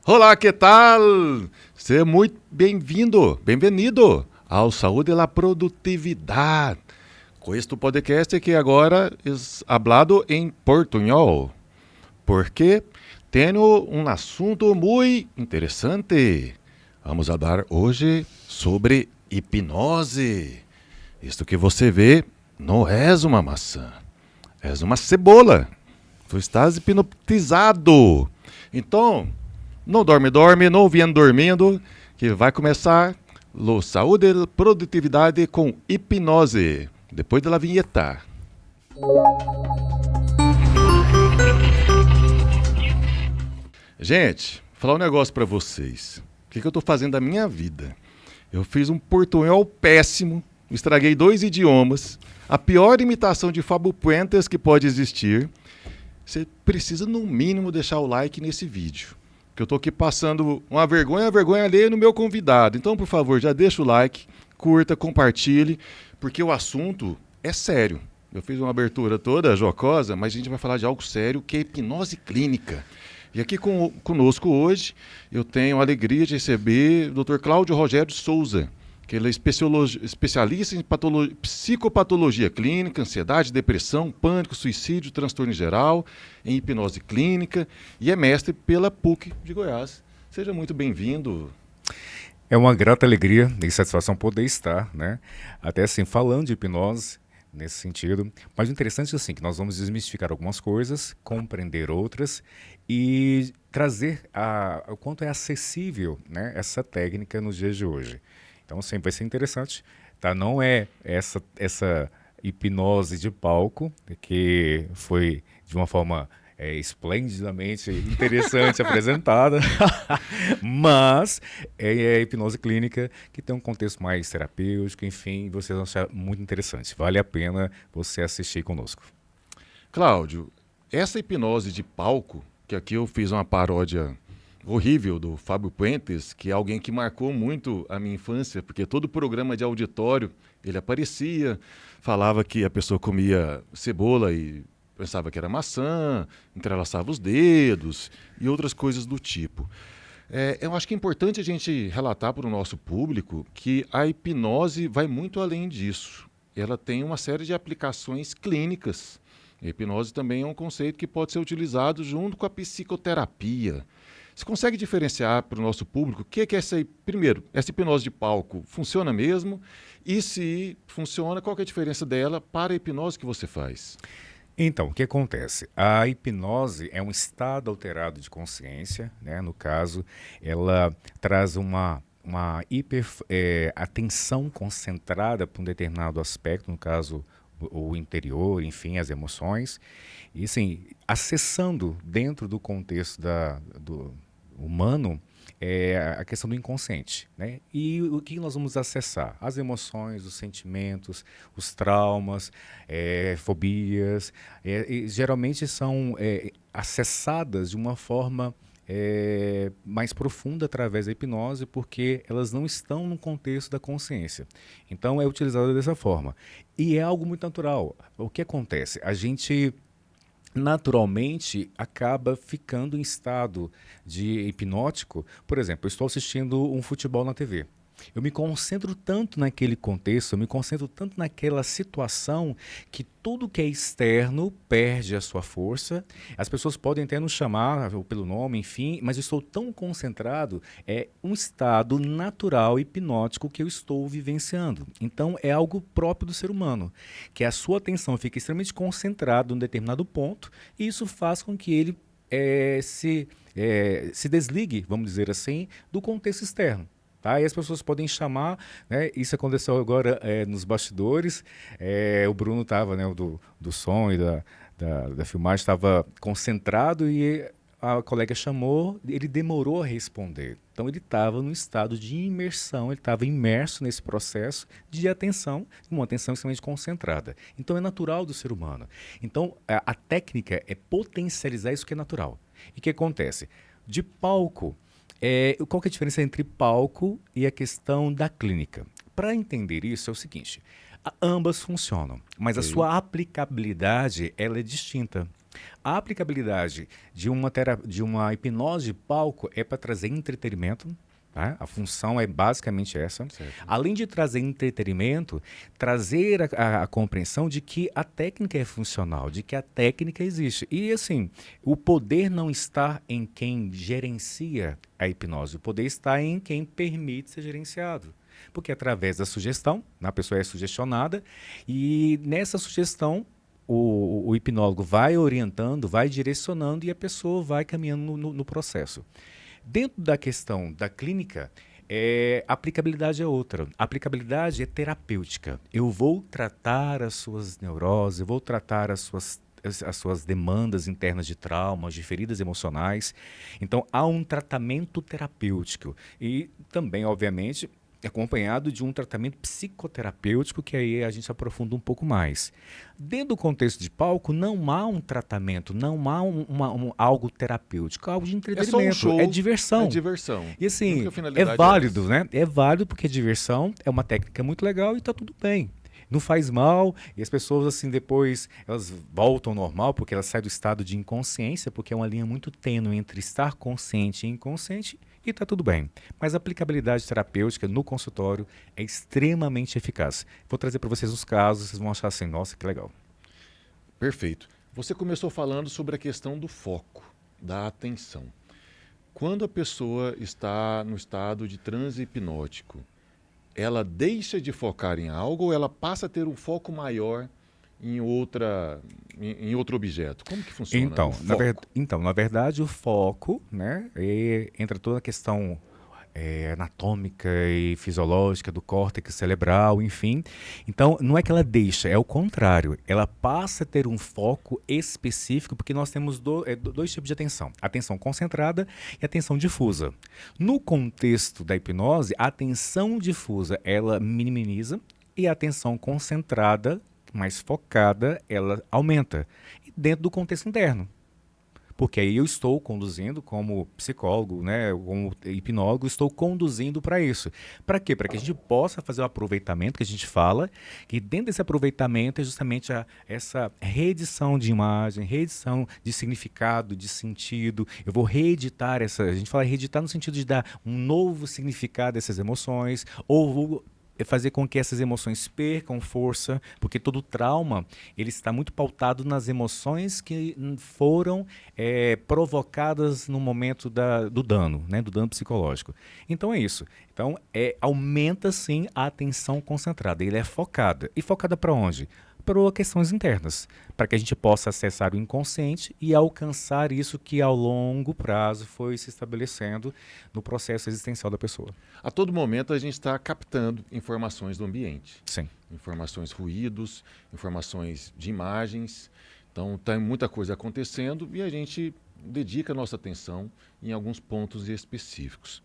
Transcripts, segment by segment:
Olá, que tal? Seja muito bem-vindo ao Saúde e la Produtividade. Com este podcast que agora é hablado em portunhol, porque tenho um assunto muito interessante. Vamos falar hoje sobre hipnose. Isto que você vê não é uma maçã, é uma cebola. Tu estás hipnotizado. Então, não dorme, não vindo dormindo, que vai começar o Saúde e Produtividade com hipnose. Depois da vinheta. Gente, vou falar um negócio pra vocês. O que eu tô fazendo da minha vida? Eu fiz um portunhol péssimo, estraguei 2 idiomas, a pior imitação de Fábio Puentes que pode existir. Você precisa, no mínimo, deixar o like nesse vídeo. Que eu tô aqui passando uma vergonha alheia no meu convidado. Então, por favor, já deixa o like, curta, compartilhe, porque o assunto é sério. Eu fiz uma abertura toda jocosa, mas a gente vai falar de algo sério, que é hipnose clínica. E aqui conosco hoje, eu tenho a alegria de receber o Dr. Cláudio Rogério de Souza, que ele é especialista em psicopatologia clínica, ansiedade, depressão, pânico, suicídio, transtorno em geral, em hipnose clínica e é mestre pela PUC de Goiás. Seja muito bem-vindo. É uma grata alegria e satisfação poder estar, né? Até assim, falando de hipnose nesse sentido. Mas o interessante é assim, que nós vamos desmistificar algumas coisas, compreender outras e trazer o quanto é acessível, né, essa técnica nos dias de hoje. Então, sempre vai ser interessante, tá? Não é essa hipnose de palco, que foi de uma forma esplendidamente interessante apresentada, mas é a hipnose clínica que tem um contexto mais terapêutico, enfim, vocês vão achar muito interessante. Vale a pena você assistir conosco. Cláudio, essa hipnose de palco, que aqui eu fiz uma paródia horrível do Fábio Puentes, que é alguém que marcou muito a minha infância, porque todo programa de auditório ele aparecia, falava que a pessoa comia cebola e pensava que era maçã, entrelaçava os dedos e outras coisas do tipo. Eu acho que é importante a gente relatar para o nosso público que a hipnose vai muito além disso. Ela tem uma série de aplicações clínicas. A hipnose também é um conceito que pode ser utilizado junto com a psicoterapia. Você consegue diferenciar para o nosso público o que é essa, primeiro, essa hipnose de palco funciona mesmo? E se funciona, qual que é a diferença dela para a hipnose que você faz? Então, o que acontece? A hipnose é um estado alterado de consciência, né? No caso, ela traz uma atenção concentrada para um determinado aspecto, no caso, o interior, enfim, as emoções, e assim, acessando dentro do contexto do humano, a questão do inconsciente, né? E o que nós vamos acessar? As emoções, os sentimentos, os traumas, fobias, e geralmente são acessadas de uma forma mais profunda através da hipnose, porque elas não estão no contexto da consciência. Então é utilizada dessa forma. E é algo muito natural. O que acontece? A gente naturalmente acaba ficando em estado de hipnótico. Por exemplo, eu estou assistindo um futebol na TV. Eu me concentro tanto naquele contexto, eu me concentro tanto naquela situação que tudo que é externo perde a sua força. As pessoas podem até nos chamar pelo nome, enfim, mas eu estou tão concentrado, é um estado natural hipnótico que eu estou vivenciando. Então é algo próprio do ser humano, que a sua atenção fica extremamente concentrada em um determinado ponto e isso faz com que ele se desligue, vamos dizer assim, do contexto externo. Tá? E as pessoas podem chamar, né? Isso aconteceu agora nos bastidores. O Bruno estava, né, do som e da filmagem, estava concentrado e a colega chamou, ele demorou a responder. Então ele estava no estado de imersão, ele estava imerso nesse processo de atenção, uma atenção extremamente concentrada. Então é natural do ser humano. Então a técnica é potencializar isso que é natural. E o que acontece? De palco, qual que é a diferença entre palco e a questão da clínica? Para entender isso é o seguinte, ambas funcionam, mas a Ok. sua aplicabilidade ela é distinta. A aplicabilidade de uma hipnose de palco é para trazer entretenimento. Tá? A função é basicamente essa. Certo. Além de trazer entretenimento, trazer a compreensão de que a técnica é funcional, de que a técnica existe. E assim, o poder não está em quem gerencia a hipnose, o poder está em quem permite ser gerenciado. Porque através da sugestão, a pessoa é sugestionada e nessa sugestão o hipnólogo vai orientando, vai direcionando e a pessoa vai caminhando no processo. Dentro da questão da clínica, a aplicabilidade é outra. A aplicabilidade é terapêutica. Eu vou tratar as suas neuroses, eu vou tratar as suas demandas internas de traumas, de feridas emocionais. Então, há um tratamento terapêutico. E também, obviamente, acompanhado de um tratamento psicoterapêutico, que aí a gente aprofunda um pouco mais. Dentro do contexto de palco, não há um tratamento, não há algo terapêutico, algo de entretenimento. É só um show, é diversão. É diversão. E assim, A finalidade é válido, essa. né? É válido porque é diversão, é uma técnica muito legal e está tudo bem. Não faz mal e as pessoas assim depois elas voltam ao normal porque elas saem do estado de inconsciência, porque é uma linha muito tênue entre estar consciente e inconsciente e está tudo bem. Mas a aplicabilidade terapêutica no consultório é extremamente eficaz. Vou trazer para vocês os casos, vocês vão achar assim, nossa, que legal. Perfeito. Você começou falando sobre a questão do foco, da atenção. Quando a pessoa está no estado de transe hipnótico, ela deixa de focar em algo ou ela passa a ter um foco maior em outro objeto? Como que funciona Então, o foco? na verdade, o foco, né, entra toda a questão anatômica e fisiológica do córtex cerebral, enfim. Então, não é que ela deixa, é o contrário. Ela passa a ter um foco específico, porque nós temos dois tipos de atenção. Atenção concentrada e atenção difusa. No contexto da hipnose, a atenção difusa, ela minimiza e a atenção concentrada, mais focada, ela aumenta. E dentro do contexto interno. Porque aí eu estou conduzindo como psicólogo, né, como hipnólogo, estou conduzindo para isso. Para quê? Para que a gente possa fazer o aproveitamento que a gente fala, que dentro desse aproveitamento é justamente essa reedição de imagem, reedição de significado, de sentido. Eu vou reeditar a gente fala reeditar no sentido de dar um novo significado a essas emoções, ou vou fazer com que essas emoções percam força, porque todo trauma ele está muito pautado nas emoções que foram provocadas no momento do dano, né, do dano psicológico. Então é isso. Então aumenta sim a atenção concentrada. Ele é focada. E focada para onde? Para questões internas, para que a gente possa acessar o inconsciente e alcançar isso que ao longo prazo foi se estabelecendo no processo existencial da pessoa. A todo momento a gente está captando informações do ambiente. Sim. Informações, ruídos, informações de imagens. Então tem muita coisa acontecendo e a gente dedica a nossa atenção em alguns pontos específicos.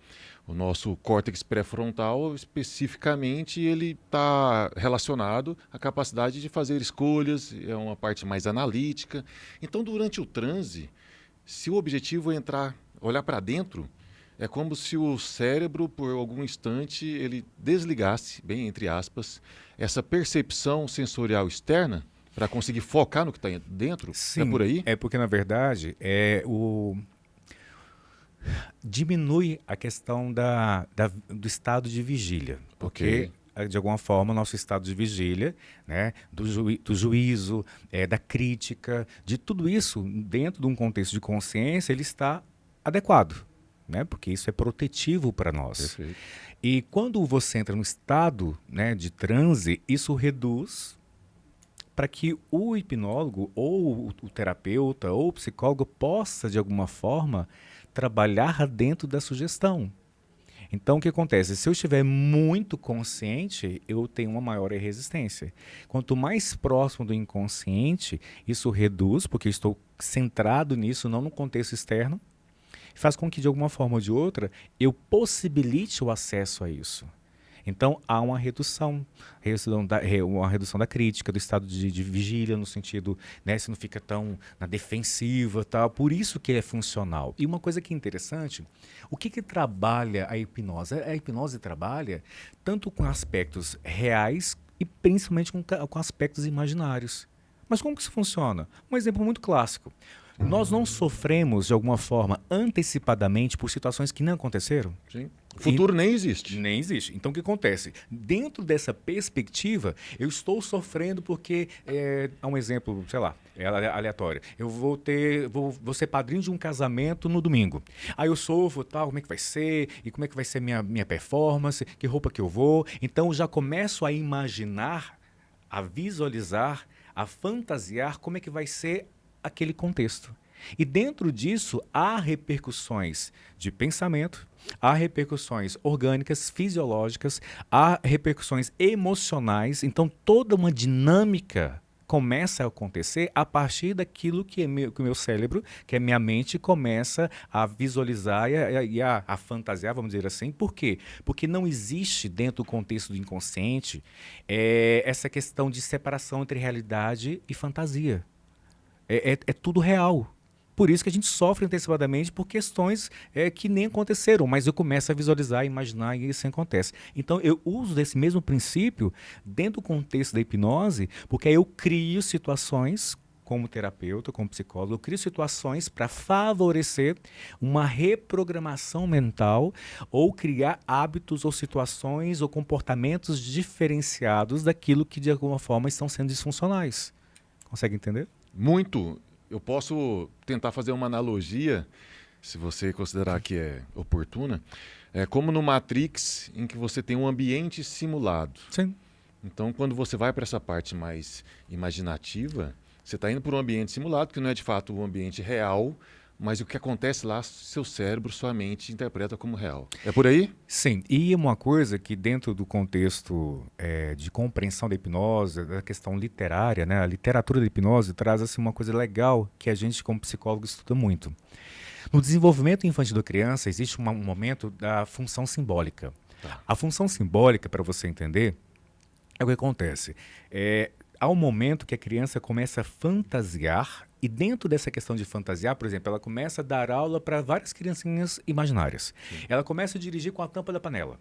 O nosso córtex pré-frontal, especificamente, ele está relacionado à capacidade de fazer escolhas, é uma parte mais analítica. Então, durante o transe, se o objetivo é olhar para dentro, é como se o cérebro, por algum instante, ele desligasse, bem entre aspas, essa percepção sensorial externa para conseguir focar no que está dentro? Sim, é por aí? É porque, na verdade, diminui a questão do estado de vigília. Porque, de alguma forma, nosso estado de vigília, né, do juízo, da crítica, de tudo isso, dentro de um contexto de consciência, ele está adequado. Né, porque isso é protetivo para nós. Perfeito. E quando você entra no estado, né, de transe, isso reduz para que o hipnólogo ou o terapeuta ou o psicólogo possa, de alguma forma, trabalhar dentro da sugestão. Então, o que acontece? Se eu estiver muito consciente, eu tenho uma maior resistência. Quanto mais próximo do inconsciente, isso reduz, porque eu estou centrado nisso, não no contexto externo, faz com que, de alguma forma ou de outra, eu possibilite o acesso a isso. Então, há uma redução da crítica, do estado de vigília, no sentido, né, você não fica tão na defensiva, tal. Por isso que é funcional. E uma coisa que é interessante, o que trabalha a hipnose? A hipnose trabalha tanto com aspectos reais e principalmente com aspectos imaginários. Mas como que isso funciona? Um exemplo muito clássico. Nós não sofremos, de alguma forma, antecipadamente por situações que não aconteceram? Sim. O futuro nem existe. Nem existe. Então, o que acontece? Dentro dessa perspectiva, eu estou sofrendo porque, um exemplo, sei lá, aleatório. Eu vou ser padrinho de um casamento no domingo. Aí eu sofro, tal, como é que vai ser? E como é que vai ser minha performance? Que roupa que eu vou? Então, eu já começo a imaginar, a visualizar, a fantasiar como é que vai ser aquele contexto. E dentro disso, há repercussões de pensamento, há repercussões orgânicas, fisiológicas, há repercussões emocionais. Então, toda uma dinâmica começa a acontecer a partir daquilo que o meu cérebro, que é minha mente, começa a visualizar e a fantasiar, vamos dizer assim. Por quê? Porque não existe dentro do contexto do inconsciente essa questão de separação entre realidade e fantasia. É tudo real. Por isso que a gente sofre antecipadamente por questões que nem aconteceram, mas eu começo a visualizar, imaginar e isso acontece. Então eu uso desse mesmo princípio dentro do contexto da hipnose, porque aí eu crio situações, como terapeuta, como psicólogo, eu crio situações para favorecer uma reprogramação mental ou criar hábitos ou situações ou comportamentos diferenciados daquilo que de alguma forma estão sendo disfuncionais. Consegue entender? Muito. Eu posso tentar fazer uma analogia, se você considerar que é oportuna, como no Matrix, em que você tem um ambiente simulado. Sim. Então, quando você vai para essa parte mais imaginativa, você está indo para um ambiente simulado, que não é de fato um ambiente real, mas o que acontece lá, seu cérebro, sua mente interpreta como real. É por aí? Sim, e uma coisa que dentro do contexto de compreensão da hipnose, da questão literária, né, a literatura da hipnose traz assim, uma coisa legal que a gente como psicólogo estuda muito. No desenvolvimento infantil da criança existe um momento da função simbólica. Tá. A função simbólica, para você entender, é o que acontece. Há um momento que a criança começa a fantasiar e dentro dessa questão de fantasiar, por exemplo, ela começa a dar aula para várias criancinhas imaginárias. Sim. Ela começa a dirigir com a tampa da panela.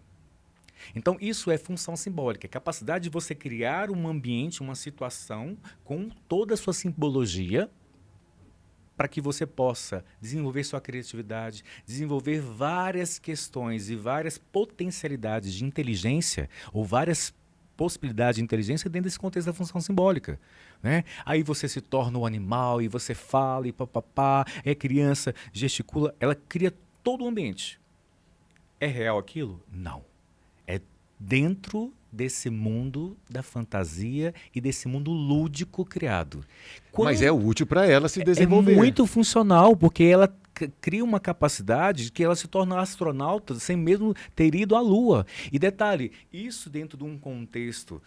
Então, isso é função simbólica, a capacidade de você criar um ambiente, uma situação com toda a sua simbologia para que você possa desenvolver sua criatividade, desenvolver várias questões e várias potencialidades de inteligência ou várias possibilidade de inteligência dentro desse contexto da função simbólica, né? Aí você se torna um animal e você fala e papapá, criança, gesticula, ela cria todo o ambiente. É real aquilo? Não. É dentro desse mundo da fantasia e desse mundo lúdico criado. Mas é útil para ela se desenvolver. É muito funcional, porque ela cria uma capacidade de que ela se torna astronauta sem mesmo ter ido à Lua. E detalhe, isso dentro de um contexto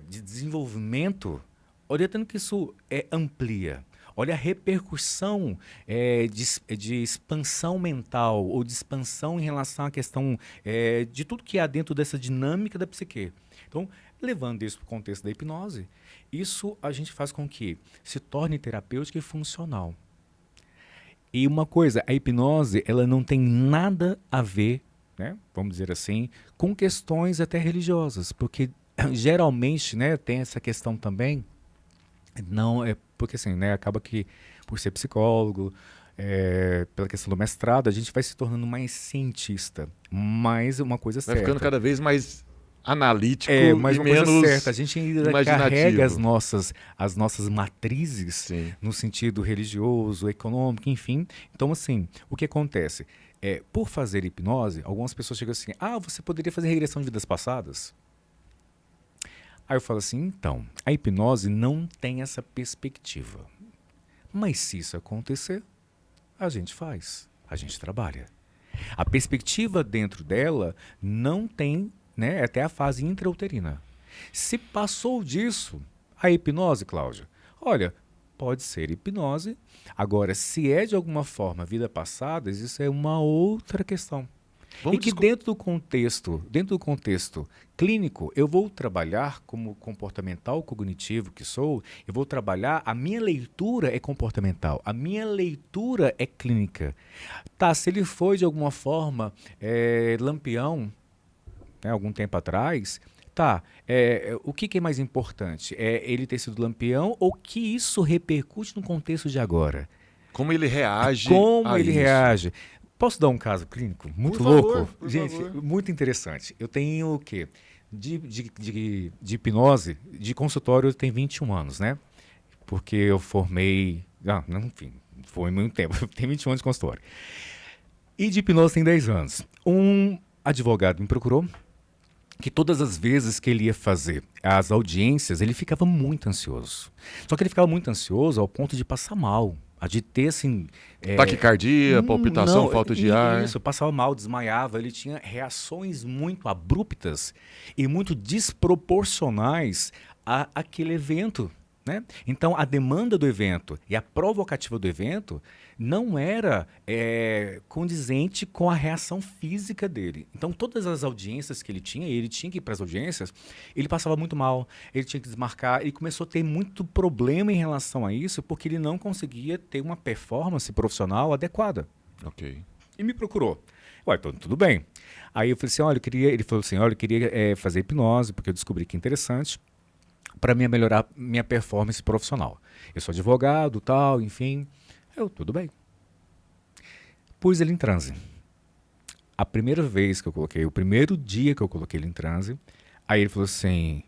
de desenvolvimento, olha tanto que isso amplia. Olha a repercussão de expansão mental ou de expansão em relação à questão de tudo que há dentro dessa dinâmica da psique. Então, levando isso para o contexto da hipnose, isso a gente faz com que se torne terapêutico e funcional. E uma coisa, a hipnose ela não tem nada a ver, né, vamos dizer assim, com questões até religiosas, porque geralmente, né, tem essa questão também, não é porque assim, né, acaba que por ser psicólogo, pela questão do mestrado, a gente vai se tornando mais cientista, mas uma coisa certa. Vai ficando cada vez mais analítico mas e uma menos coisa certa, a gente ainda carrega as nossas matrizes. Sim. No sentido religioso, econômico, enfim. Então, assim, o que acontece? Por fazer hipnose, algumas pessoas chegam assim, você poderia fazer regressão de vidas passadas? Aí eu falo assim, então, a hipnose não tem essa perspectiva. Mas se isso acontecer, a gente faz, a gente trabalha. A perspectiva dentro dela não tem, né, até a fase intrauterina. Se passou disso, a hipnose, Cláudia, olha, pode ser hipnose. Agora, se é de alguma forma vida passada, isso é uma outra questão. E que dentro do contexto clínico, eu vou trabalhar como comportamental cognitivo que sou, eu vou trabalhar, a minha leitura é comportamental, a minha leitura é clínica. Tá, se ele foi de alguma forma lampião, né, algum tempo atrás, tá, o que é mais importante? É ele ter sido lampião ou que isso repercute no contexto de agora? Como ele reage Como a ele isso? reage? Posso dar um caso clínico muito Por louco? favor, por Gente, favor. muito interessante. Eu tenho o quê? De hipnose, de consultório, eu tenho 21 anos, né? Porque eu formei. Enfim, foi muito tempo. Eu tenho 21 anos de consultório. E de hipnose tem 10 anos. Um advogado me procurou que todas as vezes que ele ia fazer as audiências, ele ficava muito ansioso. Só que ele ficava muito ansioso ao ponto de passar mal. A de ter, assim... Taquicardia, palpitação, não, falta de ar. Isso, passava mal, desmaiava. Ele tinha reações muito abruptas e muito desproporcionais àquele evento. Né? Então, a demanda do evento e a provocativa do evento não era condizente com a reação física dele. Então, todas as audiências que ele tinha que ir para as audiências, ele passava muito mal, ele tinha que desmarcar, ele começou a ter muito problema em relação a isso, porque ele não conseguia ter uma performance profissional adequada. Ok. E me procurou. Ué, então, tudo bem. Aí eu falei assim, olha, ele falou assim, olha, eu queria fazer hipnose, porque eu descobri que é interessante, para mim melhorar minha performance profissional. Eu sou advogado, tal, enfim. Tudo bem. Pus ele em transe. A primeira vez que eu coloquei, o primeiro dia que eu coloquei ele em transe, aí ele falou assim,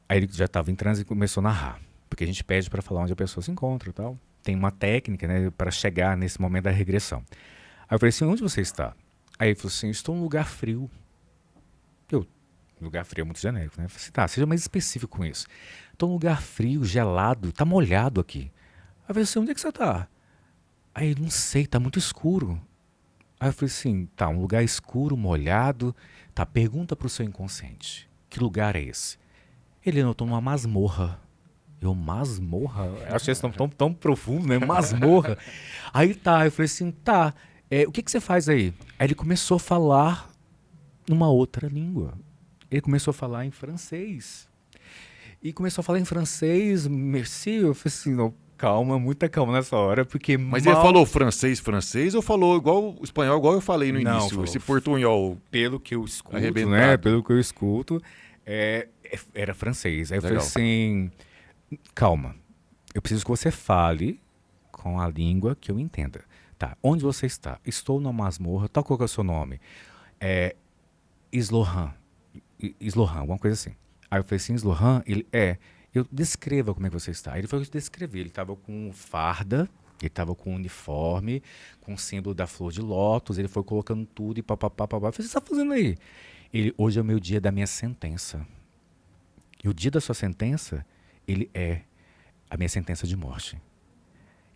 aí ele já estava em transe e começou a narrar, porque a gente pede para falar onde a pessoa se encontra, tal. Tem uma técnica, né, para chegar nesse momento da regressão. Aí eu falei assim, onde você está? Aí ele falou assim, estou num lugar frio. Lugar frio é muito genérico, né? Eu falei assim, tá, seja mais específico com isso. Estou num lugar frio, gelado, tá molhado aqui. Aí eu falei assim, onde é que você tá? Aí ele, não sei, tá muito escuro. Aí eu falei assim, tá, um lugar escuro, molhado, tá, pergunta pro seu inconsciente, que lugar é esse? Ele, não, eu tô numa masmorra. Eu, masmorra? Eu achei isso tão profundo, né? Masmorra. Aí tá, eu falei assim, tá, o que você faz aí? Aí ele começou a falar numa outra língua. Ele começou a falar em francês. E começou a falar em francês, merci. Eu falei assim, não, calma, muita calma nessa hora, porque Mas ele falou francês ou falou igual espanhol, igual eu falei no Não, início? falou Esse portunhol pelo que eu escuto, arrebentado. né? Pelo que eu escuto, era francês. Aí eu falei Legal. assim, calma, eu preciso que você fale com a língua que eu entenda. Tá, onde você está? Estou numa masmorra, tal, qual que é o seu nome? Islohan, alguma coisa assim. Aí eu falei assim, Islohan, eu descreva como é que você está. Ele foi descrever, ele estava com farda, ele estava com uniforme, com o símbolo da flor de lótus, ele foi colocando tudo e papapá. Eu falei, o que você está fazendo aí? Ele, hoje é o meu dia da minha sentença. E o dia da sua sentença, ele é a minha sentença de morte.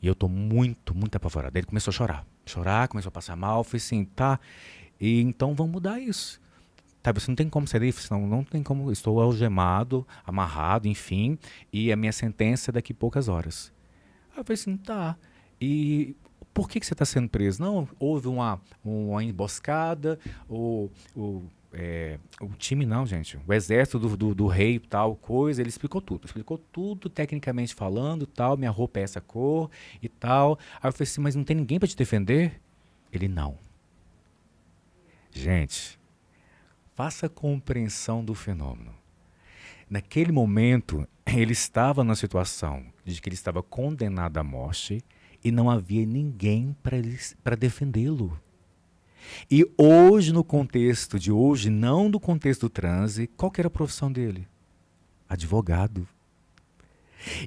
E eu estou muito, muito apavorado. Ele começou a chorar, começou a passar mal. Eu falei assim, tá, e então vamos mudar isso. Tá, você não tem como sair daí, senão não tem como, estou algemado, amarrado, enfim, e a minha sentença é daqui a poucas horas. Aí eu falei assim, tá, e por que você está sendo preso? Não, houve uma emboscada, o time não, gente, o exército do rei, tal coisa, ele explicou tudo tecnicamente falando, tal, minha roupa é essa cor e tal. Aí eu falei assim, mas não tem ninguém para te defender? Ele, não. Gente, faça a compreensão do fenômeno. Naquele momento, ele estava numa situação de que ele estava condenado à morte e não havia ninguém para defendê-lo. E hoje, no contexto de hoje, não do contexto do transe, qual que era a profissão dele? Advogado.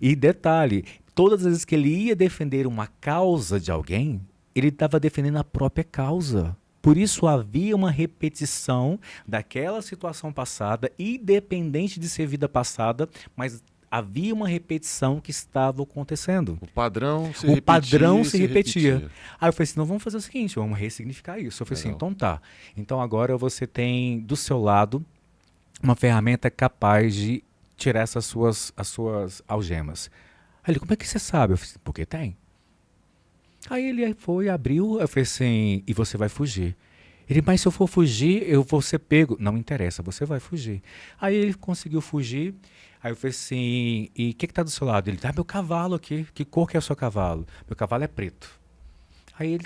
E detalhe, todas as vezes que ele ia defender uma causa de alguém, ele estava defendendo a própria causa. Por isso havia uma repetição daquela situação passada, independente de ser vida passada, mas havia uma repetição que estava acontecendo. O padrão se O repetia. padrão se repetia. Aí eu falei assim, não, vamos fazer o seguinte, vamos ressignificar isso. Eu falei assim, Legal. então tá. Então agora você tem do seu lado uma ferramenta capaz de tirar as suas algemas. Aí ele, como é que você sabe? Eu falei assim, porque tem. Aí ele foi, abriu, eu falei assim, e você vai fugir. Ele, mas se eu for fugir, eu vou ser pego. Não interessa, você vai fugir. Aí ele conseguiu fugir. Aí eu falei assim, e o que está do seu lado? Ele, meu cavalo aqui. Que cor que é o seu cavalo? Meu cavalo é preto. Aí ele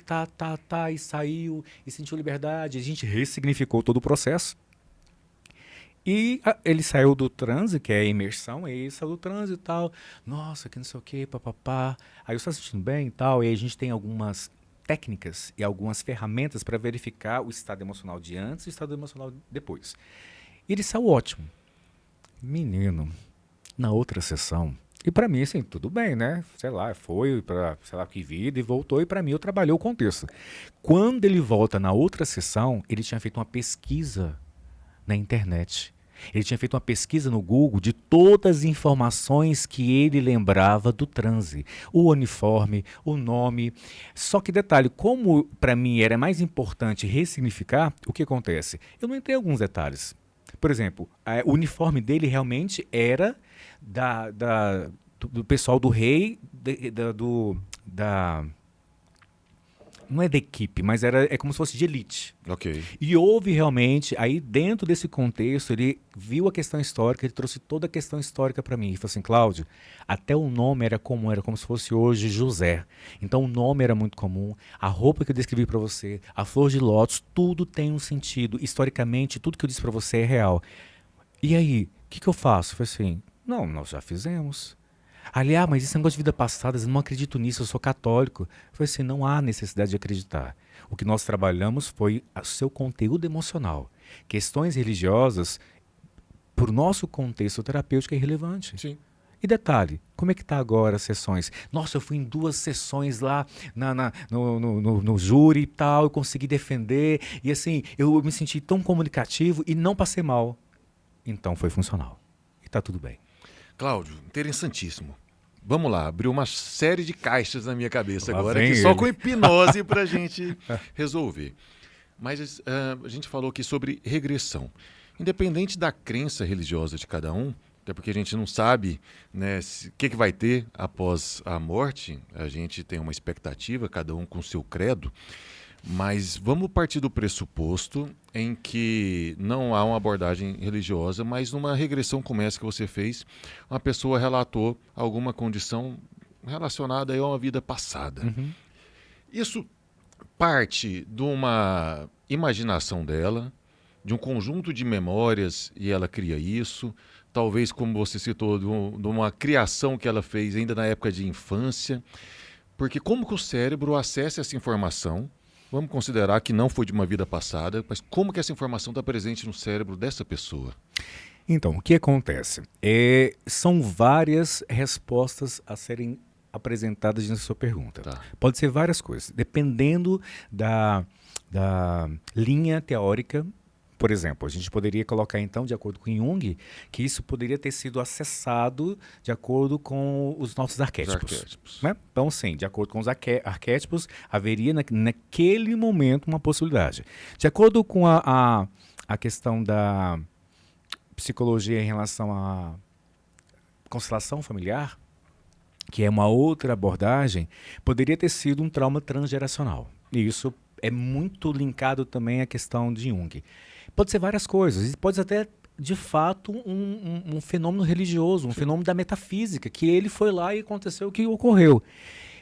e saiu, e sentiu liberdade. A gente ressignificou todo o processo. E ele saiu do transe, que é a imersão, e ele saiu do transe e tal. Nossa, que não sei o que, papapá. Aí eu estou sentindo bem e tal. E aí a gente tem algumas técnicas e algumas ferramentas para verificar o estado emocional de antes e o estado emocional depois. E ele saiu ótimo. Menino, na outra sessão. E para mim, assim, tudo bem, né? Sei lá, foi para sei lá que vida e voltou. E para mim, eu trabalhei o contexto. Quando ele volta na outra sessão, ele tinha feito uma pesquisa na internet. Ele tinha feito uma pesquisa no Google de todas as informações que ele lembrava do transe. O uniforme, o nome. Só que detalhe, como para mim era mais importante ressignificar, o que acontece? Eu não entrei em alguns detalhes. Por exemplo, o uniforme dele realmente era do pessoal do rei, não é da equipe, mas é como se fosse de elite. Ok. E houve realmente, aí dentro desse contexto, ele viu a questão histórica, ele trouxe toda a questão histórica para mim. E falou assim, Cláudio, até o nome era como se fosse hoje José. Então o nome era muito comum, a roupa que eu descrevi para você, a flor de lótus, tudo tem um sentido. Historicamente, tudo que eu disse para você é real. E aí, o que eu faço? Foi assim, não, nós já fizemos. Aliás, mas esse negócio de vida passada, eu não acredito nisso, eu sou católico. Foi assim, não há necessidade de acreditar. O que nós trabalhamos foi o seu conteúdo emocional. Questões religiosas, por nosso contexto terapêutico, é irrelevante. Sim. E detalhe, como é que está agora as sessões? Nossa, eu fui em 2 sessões lá no júri e tal, eu consegui defender, e assim, eu me senti tão comunicativo e não passei mal. Então foi funcional. E está tudo bem. Cláudio, interessantíssimo. Vamos lá, abriu uma série de caixas na minha cabeça Lá agora, vem que só ele. com hipnose para a gente resolver. Mas a gente falou aqui sobre regressão. Independente da crença religiosa de cada um, até porque a gente não sabe, né, o que vai ter após a morte, a gente tem uma expectativa, cada um com o seu credo, mas vamos partir do pressuposto em que não há uma abordagem religiosa, mas numa regressão como essa que você fez, uma pessoa relatou alguma condição relacionada a uma vida passada. Uhum. Isso parte de uma imaginação dela, de um conjunto de memórias, e ela cria isso, talvez, como você citou, de uma criação que ela fez ainda na época de infância, porque como que o cérebro acessa essa informação. Vamos considerar que não foi de uma vida passada, mas como que essa informação está presente no cérebro dessa pessoa? Então, o que acontece? São várias respostas a serem apresentadas na sua pergunta. Tá. Pode ser várias coisas, dependendo da linha teórica. Por exemplo, a gente poderia colocar então, de acordo com Jung, que isso poderia ter sido acessado de acordo com os nossos arquétipos. Né? Então, sim, de acordo com os arquétipos, haveria naquele momento uma possibilidade. De acordo com a questão da psicologia em relação à constelação familiar, que é uma outra abordagem, poderia ter sido um trauma transgeracional. E isso é muito linkado também à questão de Jung. Pode ser várias coisas, e pode ser até, de fato, um fenômeno religioso, um fenômeno da metafísica, que ele foi lá e aconteceu o que ocorreu.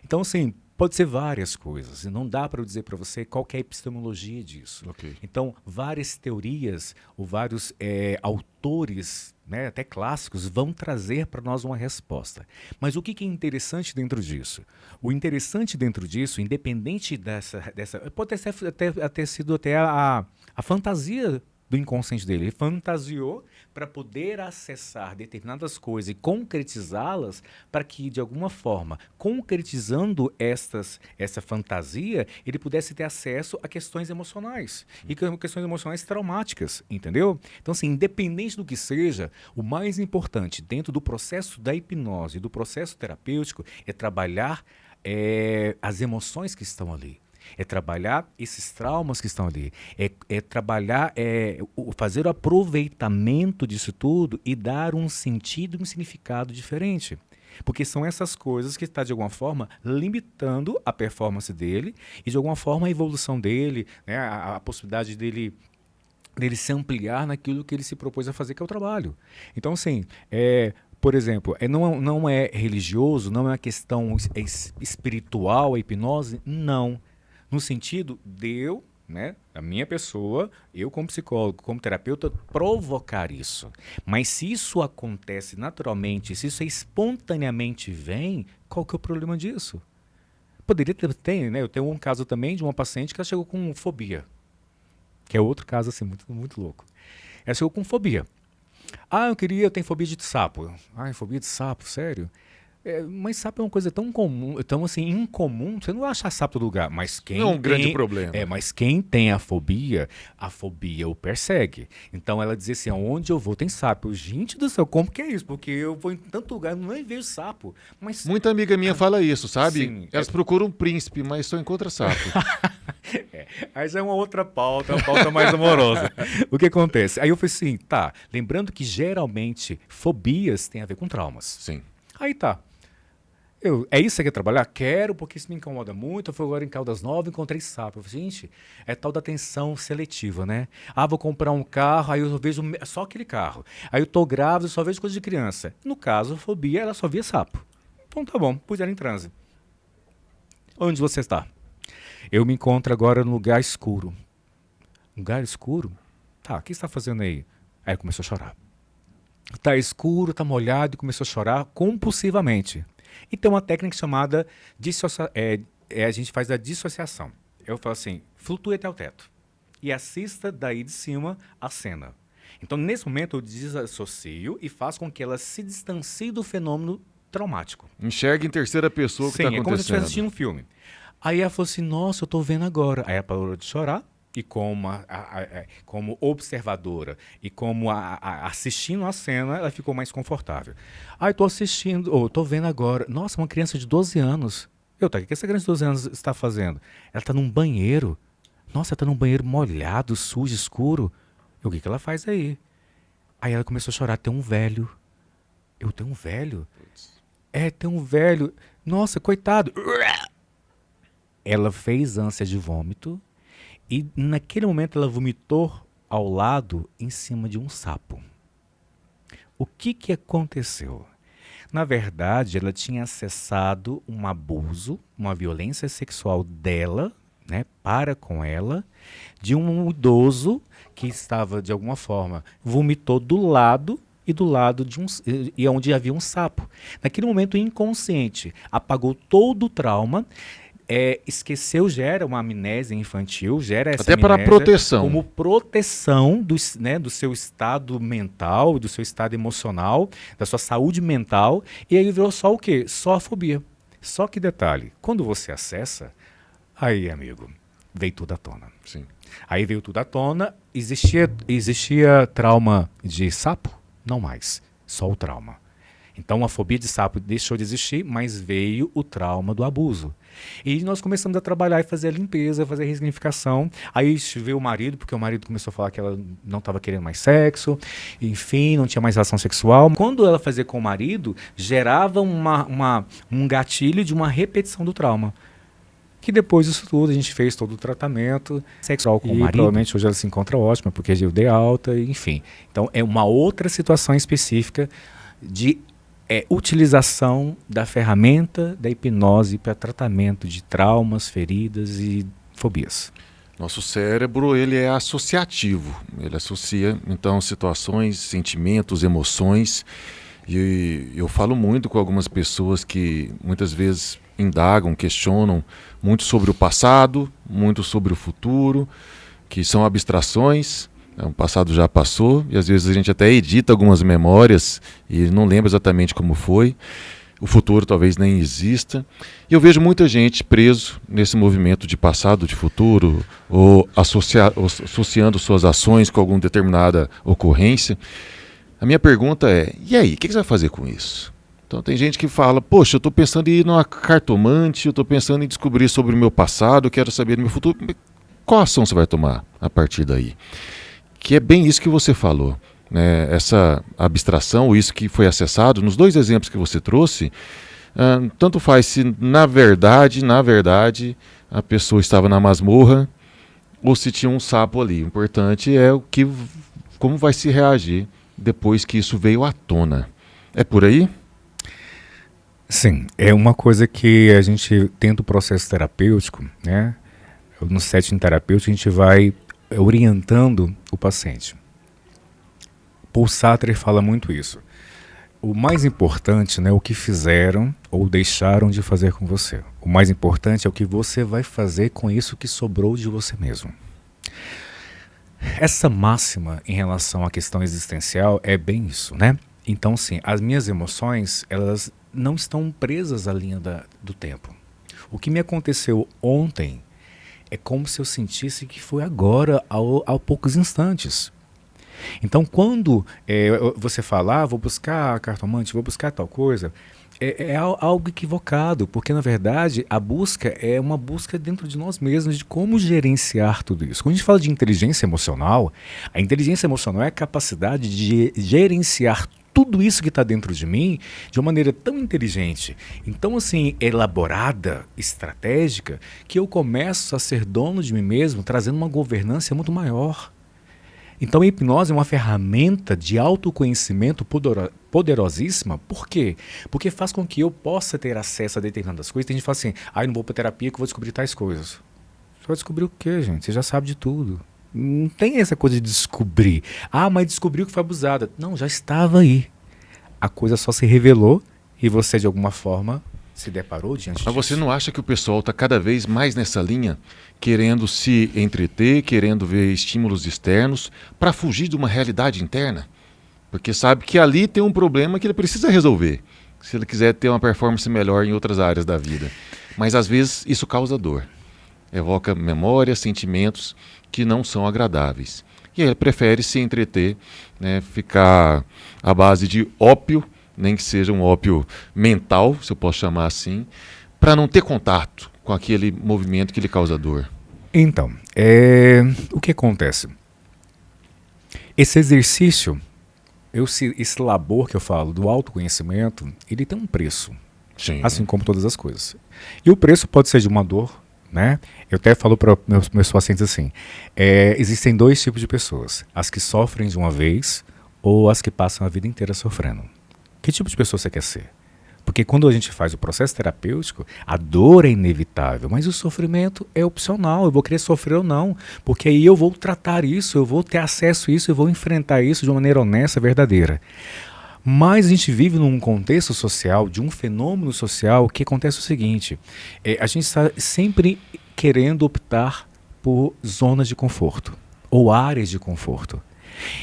Então, assim, pode ser várias coisas, e não dá para eu dizer para você qual que é a epistemologia disso. Okay. Então, várias teorias ou vários autores, né, até clássicos, vão trazer para nós uma resposta. Mas o que é interessante dentro disso? O interessante dentro disso, independente dessa pode ter sido até a fantasia do inconsciente dele. Ele fantasiou para poder acessar determinadas coisas e concretizá-las para que, de alguma forma, concretizando essa fantasia, ele pudesse ter acesso a questões emocionais. E questões emocionais traumáticas, entendeu? Então, assim, independente do que seja, o mais importante dentro do processo da hipnose, do processo terapêutico, é trabalhar as emoções que estão ali. É trabalhar esses traumas que estão ali. É trabalhar, fazer o aproveitamento disso tudo e dar um sentido e um significado diferente. Porque são essas coisas que estão, de alguma forma, limitando a performance dele e, de alguma forma, a evolução dele, né, a possibilidade dele se ampliar naquilo que ele se propôs a fazer, que é o trabalho. Então, assim, por exemplo, não é religioso, não é uma questão espiritual, a hipnose, não. No sentido de eu né, a minha pessoa, eu como psicólogo, como terapeuta, provocar isso. Mas se isso acontece naturalmente, se isso espontaneamente vem, qual que é o problema disso? Poderia ter, né? Eu tenho um caso também de uma paciente que ela chegou com fobia, que é outro caso assim, muito, muito louco. Ela chegou com fobia. Eu tenho fobia de sapo. Fobia de sapo, sério? Mas sapo é uma coisa tão comum, tão assim, incomum, você não vai achar sapo no lugar. Mas quem Não é um tem, grande problema. Mas quem tem a fobia o persegue. Então ela dizia assim, onde eu vou tem sapo. Gente do céu, como que é isso? Porque eu vou em tanto lugar, eu nem vejo sapo. Mas Muita amiga minha fala isso, sabe? Sim, Elas procuram um príncipe, mas só encontra sapo. Aí já é uma outra pauta, uma pauta mais amorosa. O que acontece? Aí eu falei assim, tá, lembrando que geralmente fobias têm a ver com traumas. Sim. Aí tá. É isso que você quer trabalhar? Quero, porque isso me incomoda muito. Eu fui agora em Caldas Novas, encontrei sapo. Eu falei, gente, é tal da atenção seletiva, né? Vou comprar um carro, aí eu vejo só aquele carro. Aí eu tô grávida, só vejo coisa de criança. No caso, a fobia, ela só via sapo. Então tá bom, pus ela em transe. Onde você está? Eu me encontro agora num lugar escuro. Lugar escuro? Tá, o que você está fazendo aí? Aí começou a chorar. Tá escuro, tá molhado e começou a chorar compulsivamente. E tem uma técnica chamada a gente faz a dissociação. Eu falo assim, flutue até o teto e assista daí de cima a cena. Então, nesse momento, eu desassocio e faço com que ela se distancie do fenômeno traumático. Enxerga em terceira pessoa o que está acontecendo. É como se estivesse assistindo um filme. Aí ela falou assim, nossa, eu tô vendo agora. Aí ela parou de chorar e como observadora e como assistindo a cena, ela ficou mais confortável. Aí tô assistindo, tô vendo agora. Nossa, uma criança de 12 anos. O que essa criança de 12 anos está fazendo? Ela tá num banheiro. Nossa, ela tá num banheiro molhado, sujo, escuro. O que ela faz aí? Aí ela começou a chorar, tem um velho. Eu tenho um velho? Tem um velho. Nossa, coitado. Ela fez ânsia de vômito e naquele momento ela vomitou ao lado, em cima de um sapo. O que aconteceu? Na verdade, ela tinha acessado um abuso, uma violência sexual dela, né, para com ela, de um idoso que estava, de alguma forma, vomitou do lado e do lado e onde havia um sapo. Naquele momento, inconsciente, apagou todo o trauma, esqueceu, gera uma amnésia infantil, gera essa até para proteção. Como proteção do seu estado mental, do seu estado emocional, da sua saúde mental, e aí virou só o quê? Só a fobia. Só que detalhe, quando você acessa, aí, amigo, veio tudo à tona. Sim. Aí veio tudo à tona, existia trauma de sapo? Não mais, só o trauma. Então a fobia de sapo deixou de existir, mas veio o trauma do abuso. E nós começamos a trabalhar e fazer a limpeza, fazer a ressignificação. Aí veio o marido, porque o marido começou a falar que ela não estava querendo mais sexo, enfim, não tinha mais relação sexual. Quando ela fazia com o marido, gerava um gatilho de uma repetição do trauma. Que depois disso tudo, a gente fez todo o tratamento sexual com o marido. Provavelmente hoje ela se encontra ótima, porque eu dei alta, enfim. Então é uma outra situação específica de utilização da ferramenta da hipnose para tratamento de traumas, feridas e fobias. Nosso cérebro, ele é associativo. Ele associa, então, situações, sentimentos, emoções. E eu falo muito com algumas pessoas que muitas vezes indagam, questionam muito sobre o passado, muito sobre o futuro, que são abstrações. O passado já passou e às vezes a gente até edita algumas memórias e não lembra exatamente como foi. O futuro talvez nem exista. E eu vejo muita gente preso nesse movimento de passado, de futuro, ou associando suas ações com alguma determinada ocorrência. A minha pergunta é, e aí, o que você vai fazer com isso? Então tem gente que fala, poxa, eu estou pensando em ir numa cartomante, eu estou pensando em descobrir sobre o meu passado, eu quero saber do meu futuro. Qual ação você vai tomar a partir daí? Que é bem isso que você falou, né? Essa abstração, isso que foi acessado, nos dois exemplos que você trouxe, tanto faz se na verdade, a pessoa estava na masmorra ou se tinha um sapo ali. O importante é como vai se reagir depois que isso veio à tona. É por aí? Sim, é uma coisa que a gente tenta o processo terapêutico, né? No setting terapêutico, a gente vai orientando o paciente. Paul Sartre fala muito isso. O mais importante não é o que fizeram ou deixaram de fazer com você. O mais importante é o que você vai fazer com isso que sobrou de você mesmo. Essa máxima em relação à questão existencial é bem isso, né? Então, sim, as minhas emoções, elas não estão presas à linha do tempo. O que me aconteceu ontem é como se eu sentisse que foi agora, há poucos instantes. Então, quando você fala, vou buscar cartomante, vou buscar tal coisa, é algo equivocado, porque, na verdade, a busca é uma busca dentro de nós mesmos, de como gerenciar tudo isso. Quando a gente fala de inteligência emocional, a inteligência emocional é a capacidade de gerenciar tudo isso que está dentro de mim de uma maneira tão inteligente, então assim, elaborada, estratégica, que eu começo a ser dono de mim mesmo, trazendo uma governança muito maior. Então a hipnose é uma ferramenta de autoconhecimento poderosíssima. Por quê? Porque faz com que eu possa ter acesso a determinadas coisas. Tem gente que fala assim, não vou para terapia que eu vou descobrir tais coisas. Você vai descobrir o quê, gente? Você já sabe de tudo. Não tem essa coisa de descobrir. Mas descobriu que foi abusada. Não, já estava aí. A coisa só se revelou e você, de alguma forma, se deparou diante disso. Mas você não acha que o pessoal está cada vez mais nessa linha, querendo se entreter, querendo ver estímulos externos, para fugir de uma realidade interna? Porque sabe que ali tem um problema que ele precisa resolver, se ele quiser ter uma performance melhor em outras áreas da vida. Mas às vezes isso causa dor. Evoca memórias, sentimentos que não são agradáveis. E ele prefere se entreter, né, ficar à base de ópio, nem que seja um ópio mental, se eu posso chamar assim, para não ter contato com aquele movimento que lhe causa dor. Então, o que acontece? Esse exercício, esse labor que eu falo do autoconhecimento, ele tem um preço, Sim. Assim como todas as coisas. E o preço pode ser de uma dor, né? Eu até falo para meus pacientes assim, existem dois tipos de pessoas, as que sofrem de uma vez ou as que passam a vida inteira sofrendo. Que tipo de pessoa você quer ser? Porque quando a gente faz o processo terapêutico, a dor é inevitável, mas o sofrimento é opcional, eu vou querer sofrer ou não, porque aí eu vou tratar isso, eu vou ter acesso a isso, eu vou enfrentar isso de uma maneira honesta, verdadeira. Mas a gente vive num contexto social, de um fenômeno social, que acontece o seguinte, a gente está sempre querendo optar por zonas de conforto, ou áreas de conforto.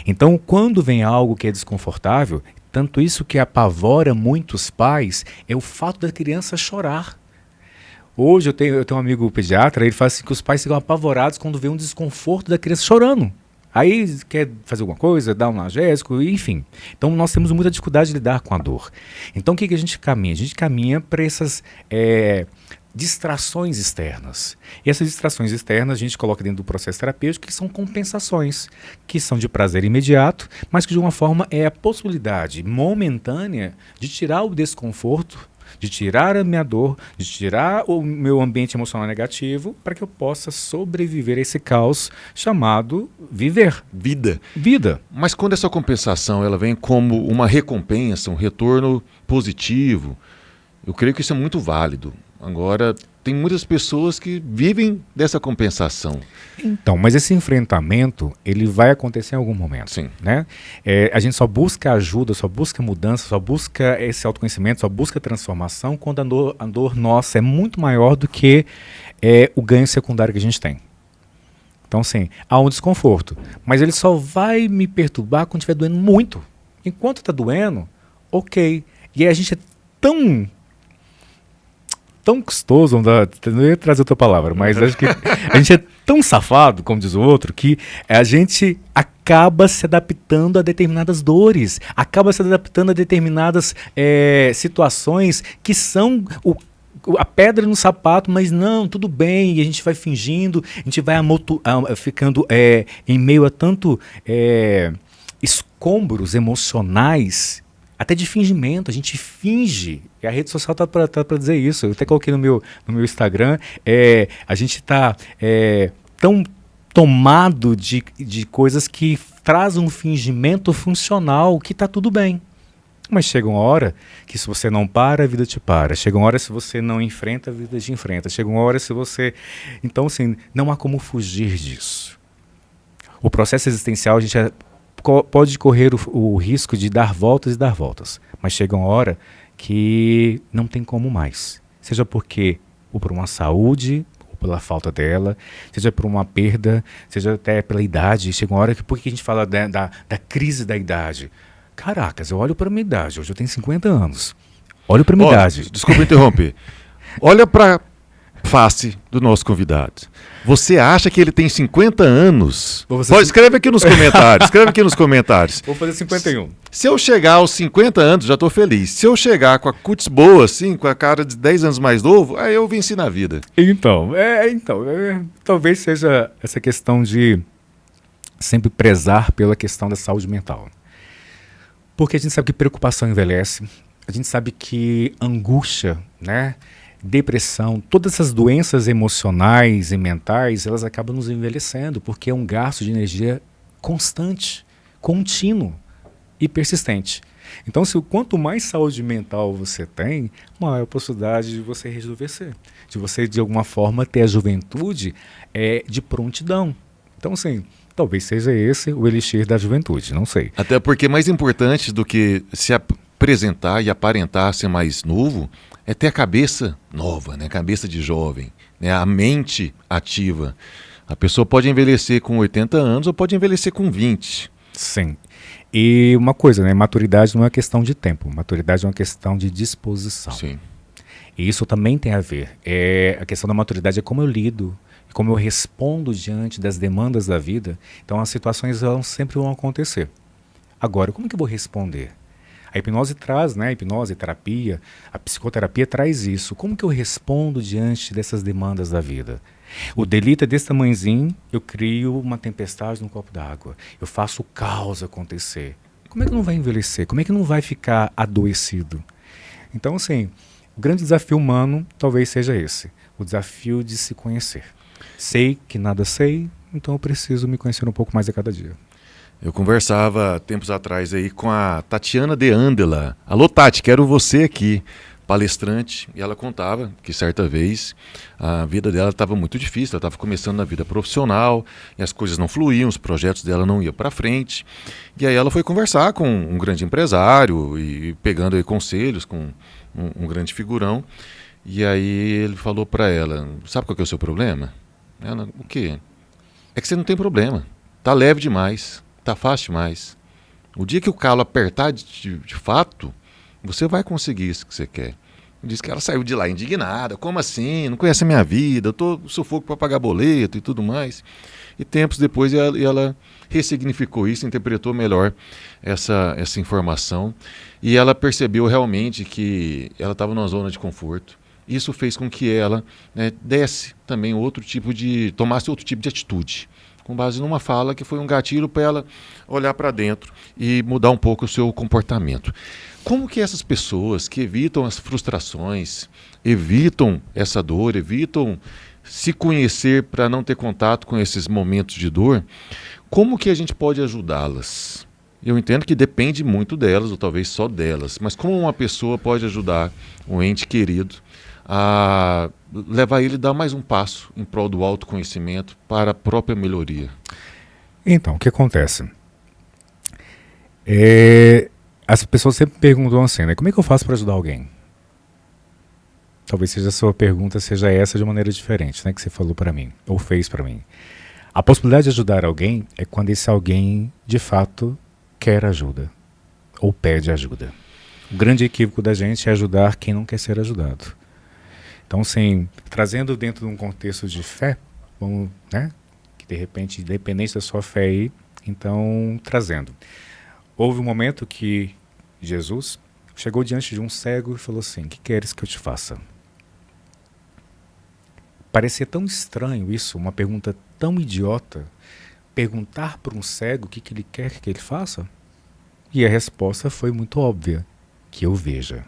Então, quando vem algo que é desconfortável, tanto isso que apavora muitos pais, é o fato da criança chorar. Hoje eu tenho um amigo pediatra, ele fala assim que os pais ficam apavorados quando vê um desconforto da criança chorando. Aí quer fazer alguma coisa, dá um analgésico, enfim. Então nós temos muita dificuldade de lidar com a dor. Então o que a gente caminha? A gente caminha para essas distrações externas. E essas distrações externas a gente coloca dentro do processo terapêutico, que são compensações, que são de prazer imediato, mas que de uma forma é a possibilidade momentânea de tirar o desconforto, de tirar a minha dor, de tirar o meu ambiente emocional negativo, para que eu possa sobreviver a esse caos chamado viver. Vida. Mas quando essa compensação ela vem como uma recompensa, um retorno positivo, eu creio que isso é muito válido. Agora, tem muitas pessoas que vivem dessa compensação. Então, mas esse enfrentamento, ele vai acontecer em algum momento. Sim. Né? A gente só busca ajuda, só busca mudança, só busca esse autoconhecimento, só busca transformação quando a dor nossa é muito maior do que o ganho secundário que a gente tem. Então, sim, há um desconforto, mas ele só vai me perturbar quando estiver doendo muito. Enquanto está doendo, ok. E aí a gente é tão custoso, não ia trazer outra palavra, mas acho que a gente é tão safado, como diz o outro, que a gente acaba se adaptando a determinadas dores, acaba se adaptando a determinadas situações que são a pedra no sapato, mas não, tudo bem, e a gente vai fingindo, a gente vai ficando em meio a tanto escombros emocionais, até de fingimento, a gente finge, e a rede social está para dizer isso, eu até coloquei no meu Instagram, a gente está tão tomado de coisas que trazem um fingimento funcional que está tudo bem. Mas chega uma hora que se você não para, a vida te para. Chega uma hora se você não enfrenta, a vida te enfrenta. Chega uma hora se você... Então, assim, não há como fugir disso. O processo existencial, a gente pode correr o risco de dar voltas e dar voltas. Mas chega uma hora que não tem como mais. Seja porque ou por uma saúde, ou pela falta dela, seja por uma perda, seja até pela idade. Chega uma hora que... Por que a gente fala da crise da idade? Caracas, eu olho para a minha idade. Hoje eu tenho 50 anos. Olho para a minha idade. Desculpa interromper. Olha para face do nosso convidado. Você acha que ele tem 50 anos? Escreve aqui nos comentários. Escreve aqui nos comentários. Vou fazer 51. Se eu chegar aos 50 anos, já estou feliz. Se eu chegar com a cutis boa, assim, com a cara de 10 anos mais novo, aí eu venci na vida. Então, talvez seja essa questão de sempre prezar pela questão da saúde mental. Porque a gente sabe que preocupação envelhece, a gente sabe que angústia, né, depressão, todas essas doenças emocionais e mentais, elas acabam nos envelhecendo, porque é um gasto de energia constante, contínuo e persistente. Então, quanto mais saúde mental você tem, maior a possibilidade de você rejuvenescer, de você, de alguma forma, ter a juventude de prontidão. Então, assim... Talvez seja esse o elixir da juventude, não sei. Até porque mais importante do que se apresentar e aparentar ser mais novo é ter a cabeça nova, né? Cabeça de jovem, né? A mente ativa. A pessoa pode envelhecer com 80 anos ou pode envelhecer com 20. Sim. E uma coisa, né? Maturidade não é uma questão de tempo. Maturidade é uma questão de disposição. Sim. E isso também tem a ver. A questão da maturidade é como eu lido, como eu respondo diante das demandas da vida. Então as situações elas sempre vão acontecer. Agora, como que eu vou responder? A hipnose traz, né? A hipnose, a terapia, a psicoterapia traz isso. Como que eu respondo diante dessas demandas da vida? O delito é desse tamanhozinho, eu crio uma tempestade no copo d'água. Eu faço o caos acontecer. Como é que não vai envelhecer? Como é que não vai ficar adoecido? Então, assim, o grande desafio humano talvez seja esse. O desafio de se conhecer. Sei que nada sei, então eu preciso me conhecer um pouco mais a cada dia. Eu conversava tempos atrás aí com a Tatiana de Andela. Alô, Tati, quero você aqui, palestrante. E ela contava que certa vez a vida dela estava muito difícil, ela estava começando na vida profissional e as coisas não fluíam, os projetos dela não iam para frente. E aí ela foi conversar com um grande empresário e pegando aí conselhos com um grande figurão. E aí ele falou para ela, sabe qual que é o seu problema? Ela, o quê? É que você não tem problema. Tá leve demais. Tá fácil demais. O dia que o calo apertar de fato, você vai conseguir isso que você quer. Diz que ela saiu de lá indignada. Como assim? Não conhece a minha vida. Eu tô sufoco para pagar boleto e tudo mais. E tempos depois ela ressignificou isso, interpretou melhor essa informação. E ela percebeu realmente que ela estava numa zona de conforto. Isso fez com que ela, né, tomasse outro tipo de atitude, com base numa fala que foi um gatilho para ela olhar para dentro e mudar um pouco o seu comportamento. Como que essas pessoas que evitam as frustrações, evitam essa dor, evitam se conhecer para não ter contato com esses momentos de dor, como que a gente pode ajudá-las? Eu entendo que depende muito delas, ou talvez só delas, mas como uma pessoa pode ajudar um ente querido a levar ele a dar mais um passo em prol do autoconhecimento para a própria melhoria? Então, o que acontece? As pessoas sempre perguntam assim, né? Como é que eu faço para ajudar alguém? Talvez seja a sua pergunta seja essa de maneira diferente, né? Que você falou para mim, ou fez para mim. A possibilidade de ajudar alguém é quando esse alguém, de fato, quer ajuda, ou pede ajuda. O grande equívoco da gente é ajudar quem não quer ser ajudado. Então, sim, trazendo dentro de um contexto de fé, vamos, né, que de repente, independente da sua fé aí, então, trazendo. Houve um momento que Jesus chegou diante de um cego e falou assim, que queres que eu te faça? Parecia tão estranho isso, uma pergunta tão idiota, perguntar para um cego o que ele quer que ele faça? E a resposta foi muito óbvia, que eu veja.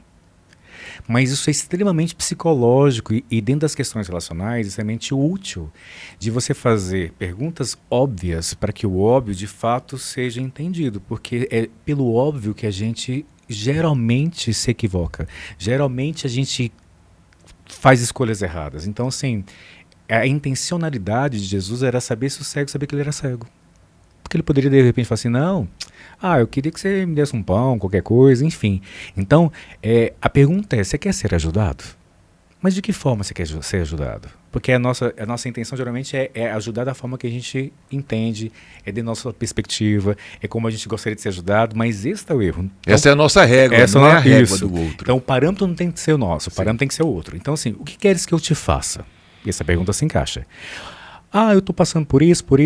Mas isso é extremamente psicológico e dentro das questões relacionais, extremamente útil de você fazer perguntas óbvias para que o óbvio de fato seja entendido, porque é pelo óbvio que a gente geralmente se equivoca. Geralmente a gente faz escolhas erradas. Então, assim, a intencionalidade de Jesus era saber se o cego sabia que ele era cego. Porque ele poderia, de repente, falar assim, não, eu queria que você me desse um pão, qualquer coisa, enfim. Então, a pergunta é, você quer ser ajudado? Mas de que forma você quer ser ajudado? Porque a nossa intenção geralmente é ajudar da forma que a gente entende, é de nossa perspectiva, é como a gente gostaria de ser ajudado, mas esse é o erro. Então, essa é a nossa régua, não é a régua do outro. Então o parâmetro não tem que ser o nosso, o parâmetro tem que ser o outro. Então assim, o que queres que eu te faça? E essa pergunta se encaixa. Eu estou passando por isso, eu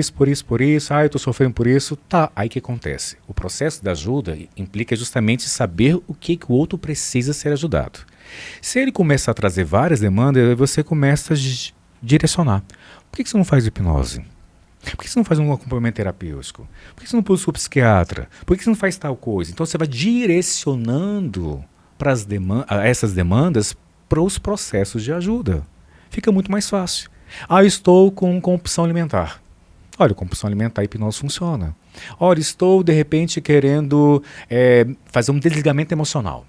estou sofrendo por isso. Tá, aí o que acontece? O processo da ajuda implica justamente saber o que o outro precisa ser ajudado. Se ele começar a trazer várias demandas, você começa a direcionar. Por que você não faz hipnose? Por que você não faz um acompanhamento terapêutico? Por que você não busca o psiquiatra? Por que você não faz tal coisa? Então você vai direcionando para essas demandas para os processos de ajuda. Fica muito mais fácil. Eu estou com compulsão alimentar. Olha, compulsão alimentar, a hipnose funciona. Olha, estou de repente querendo fazer um desligamento emocional.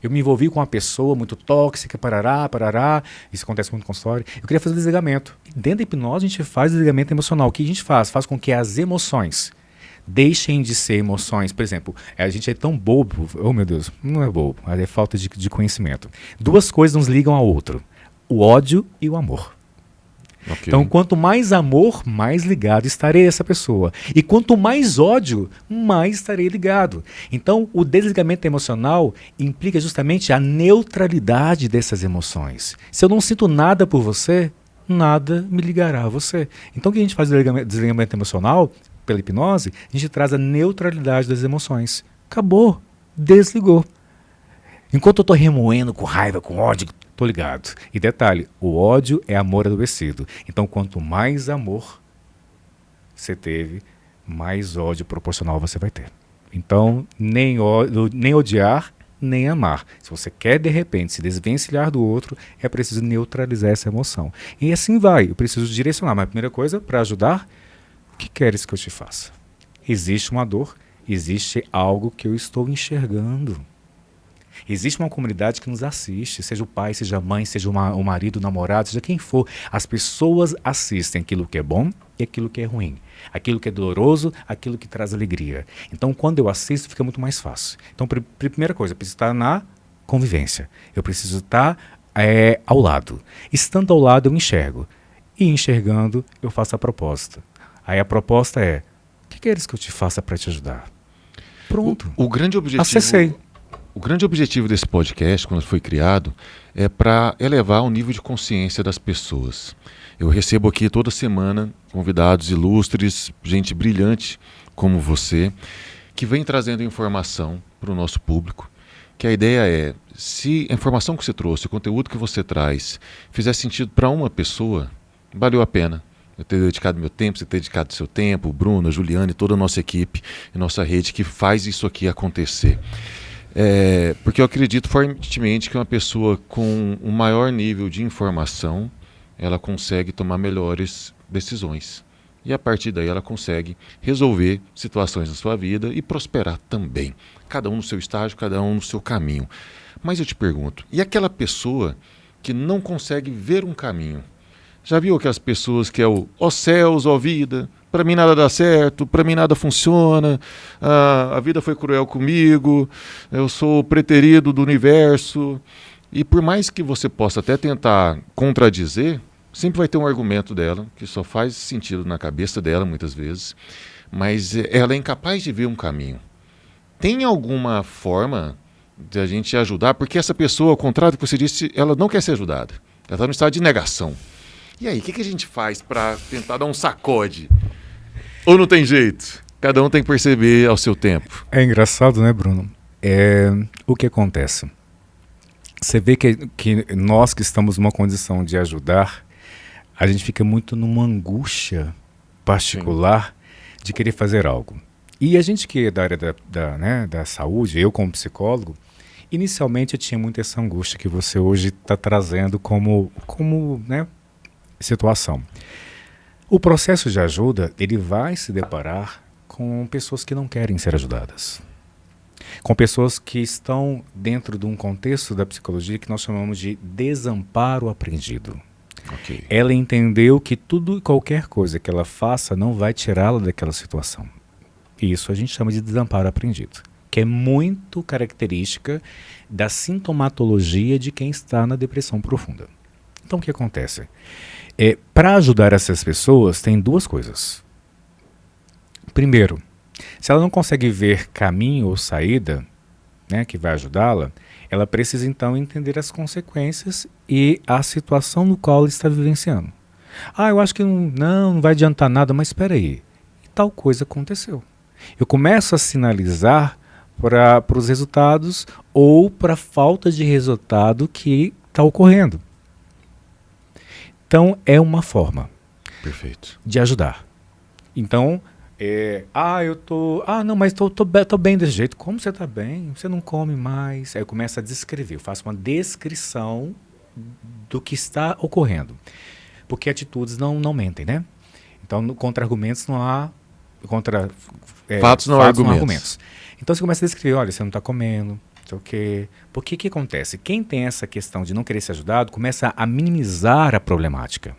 Eu me envolvi com uma pessoa muito tóxica, parará, isso acontece muito com consultório. Eu queria fazer desligamento. Dentro da hipnose a gente faz desligamento emocional. O que a gente faz? Faz com que as emoções deixem de ser emoções. Por exemplo, a gente é tão bobo, oh meu Deus, não é bobo, mas é falta de conhecimento. Duas coisas nos ligam ao outro, o ódio e o amor. Okay. Então, quanto mais amor, mais ligado estarei a essa pessoa. E quanto mais ódio, mais estarei ligado. Então, o desligamento emocional implica justamente a neutralidade dessas emoções. Se eu não sinto nada por você, nada me ligará a você. Então, o que a gente faz no desligamento emocional, pela hipnose, a gente traz a neutralidade das emoções. Acabou. Desligou. Enquanto eu estou remoendo com raiva, com ódio, estou ligado. E detalhe, o ódio é amor adoecido. Então, quanto mais amor você teve, mais ódio proporcional você vai ter. Então, nem odiar, nem amar. Se você quer, de repente, se desvencilhar do outro, é preciso neutralizar essa emoção. E assim vai. Eu preciso direcionar. Mas a primeira coisa, para ajudar, o que queres que eu te faça? Existe uma dor, existe algo que eu estou enxergando. Existe uma comunidade que nos assiste, seja o pai, seja a mãe, seja o marido, o namorado, seja quem for. As pessoas assistem aquilo que é bom e aquilo que é ruim. Aquilo que é doloroso, aquilo que traz alegria. Então, quando eu assisto, fica muito mais fácil. Então, primeira coisa, eu preciso estar na convivência. Eu preciso estar ao lado. Estando ao lado, eu enxergo. E enxergando, eu faço a proposta. Aí a proposta é, o que queres que eu te faça para te ajudar? Pronto. O grande objetivo... Acessei. O grande objetivo desse podcast, quando foi criado, é para elevar o nível de consciência das pessoas. Eu recebo aqui toda semana convidados ilustres, gente brilhante como você, que vem trazendo informação para o nosso público, que a ideia é, se a informação que você trouxe, o conteúdo que você traz, fizer sentido para uma pessoa, valeu a pena. Eu ter dedicado meu tempo, você ter dedicado seu tempo, o Bruno, a Juliane, toda a nossa equipe e nossa rede que faz isso aqui acontecer. Porque eu acredito fortemente que uma pessoa com um maior nível de informação, ela consegue tomar melhores decisões. E a partir daí ela consegue resolver situações na sua vida e prosperar também. Cada um no seu estágio, cada um no seu caminho. Mas eu te pergunto, e aquela pessoa que não consegue ver um caminho? Já viu aquelas pessoas que é ó céus, ó vida, para mim nada dá certo, para mim nada funciona, a vida foi cruel comigo, eu sou o preterido do universo. E por mais que você possa até tentar contradizer, sempre vai ter um argumento dela, que só faz sentido na cabeça dela muitas vezes, mas ela é incapaz de ver um caminho. Tem alguma forma de a gente ajudar? Porque essa pessoa, ao contrário do que você disse, ela não quer ser ajudada, ela está no estado de negação. E aí, o que a gente faz para tentar dar um sacode? Ou não tem jeito? Cada um tem que perceber ao seu tempo. É engraçado, né, Bruno? O que acontece? Você vê que nós que estamos numa condição de ajudar, a gente fica muito numa angústia particular de querer fazer algo. E a gente que é da área da saúde, eu como psicólogo, inicialmente eu tinha muito essa angústia que você hoje está trazendo como né, situação. O processo de ajuda, ele vai se deparar com pessoas que não querem ser ajudadas. com pessoas que estão dentro de um contexto da psicologia que nós chamamos de desamparo aprendido. Ok. Ela entendeu que tudo e qualquer coisa que ela faça não vai tirá-la daquela situação. E isso a gente chama de desamparo aprendido, que é muito característica da sintomatologia de quem está na depressão profunda. Então, o que acontece? Para ajudar essas pessoas, tem duas coisas. Primeiro, se ela não consegue ver caminho ou saída, né, que vai ajudá-la, ela precisa então entender as consequências e a situação no qual ela está vivenciando. Eu acho que não vai adiantar nada, mas espera aí, tal coisa aconteceu. Eu começo a sinalizar para os resultados ou para a falta de resultado que está ocorrendo. Então, é uma forma Perfeito. de ajudar. Então, mas tô bem desse jeito. Como você está bem? Você não come mais. Aí eu começo a descrever, eu faço uma descrição do que está ocorrendo. Porque atitudes não mentem, né? Então, contra argumentos não há... Fatos não há argumentos. Então, você começa a descrever, olha, você não está comendo, não sei o quê. Porque o que acontece? Quem tem essa questão de não querer ser ajudado, começa a minimizar a problemática.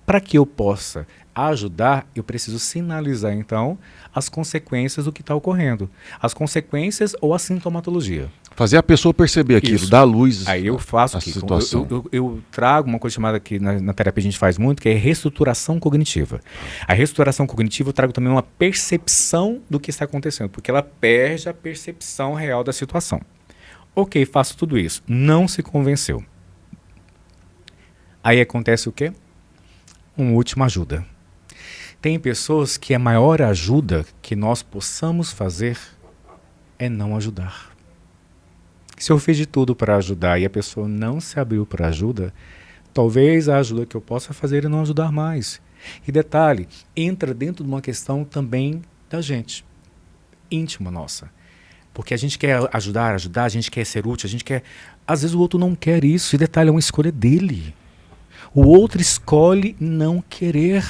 Para que eu possa ajudar, eu preciso sinalizar, então, as consequências do que está ocorrendo. As consequências ou a sintomatologia. Fazer a pessoa perceber aquilo, Isso. dar luz Aí eu faço à aqui. situação. Eu trago uma coisa chamada que na terapia a gente faz muito, que é reestruturação cognitiva. A reestruturação cognitiva eu trago também uma percepção do que está acontecendo, porque ela perde a percepção real da situação. Ok, faço tudo isso. Não se convenceu. Aí acontece o quê? Uma última ajuda. Tem pessoas que a maior ajuda que nós possamos fazer é não ajudar. Se eu fiz de tudo para ajudar e a pessoa não se abriu para ajuda, talvez a ajuda que eu possa fazer é não ajudar mais. E detalhe, entra dentro de uma questão também da gente, íntima nossa. Porque a gente quer ajudar, a gente quer ser útil, a gente quer... Às vezes o outro não quer isso, e detalhe, é uma escolha dele. O outro escolhe não querer.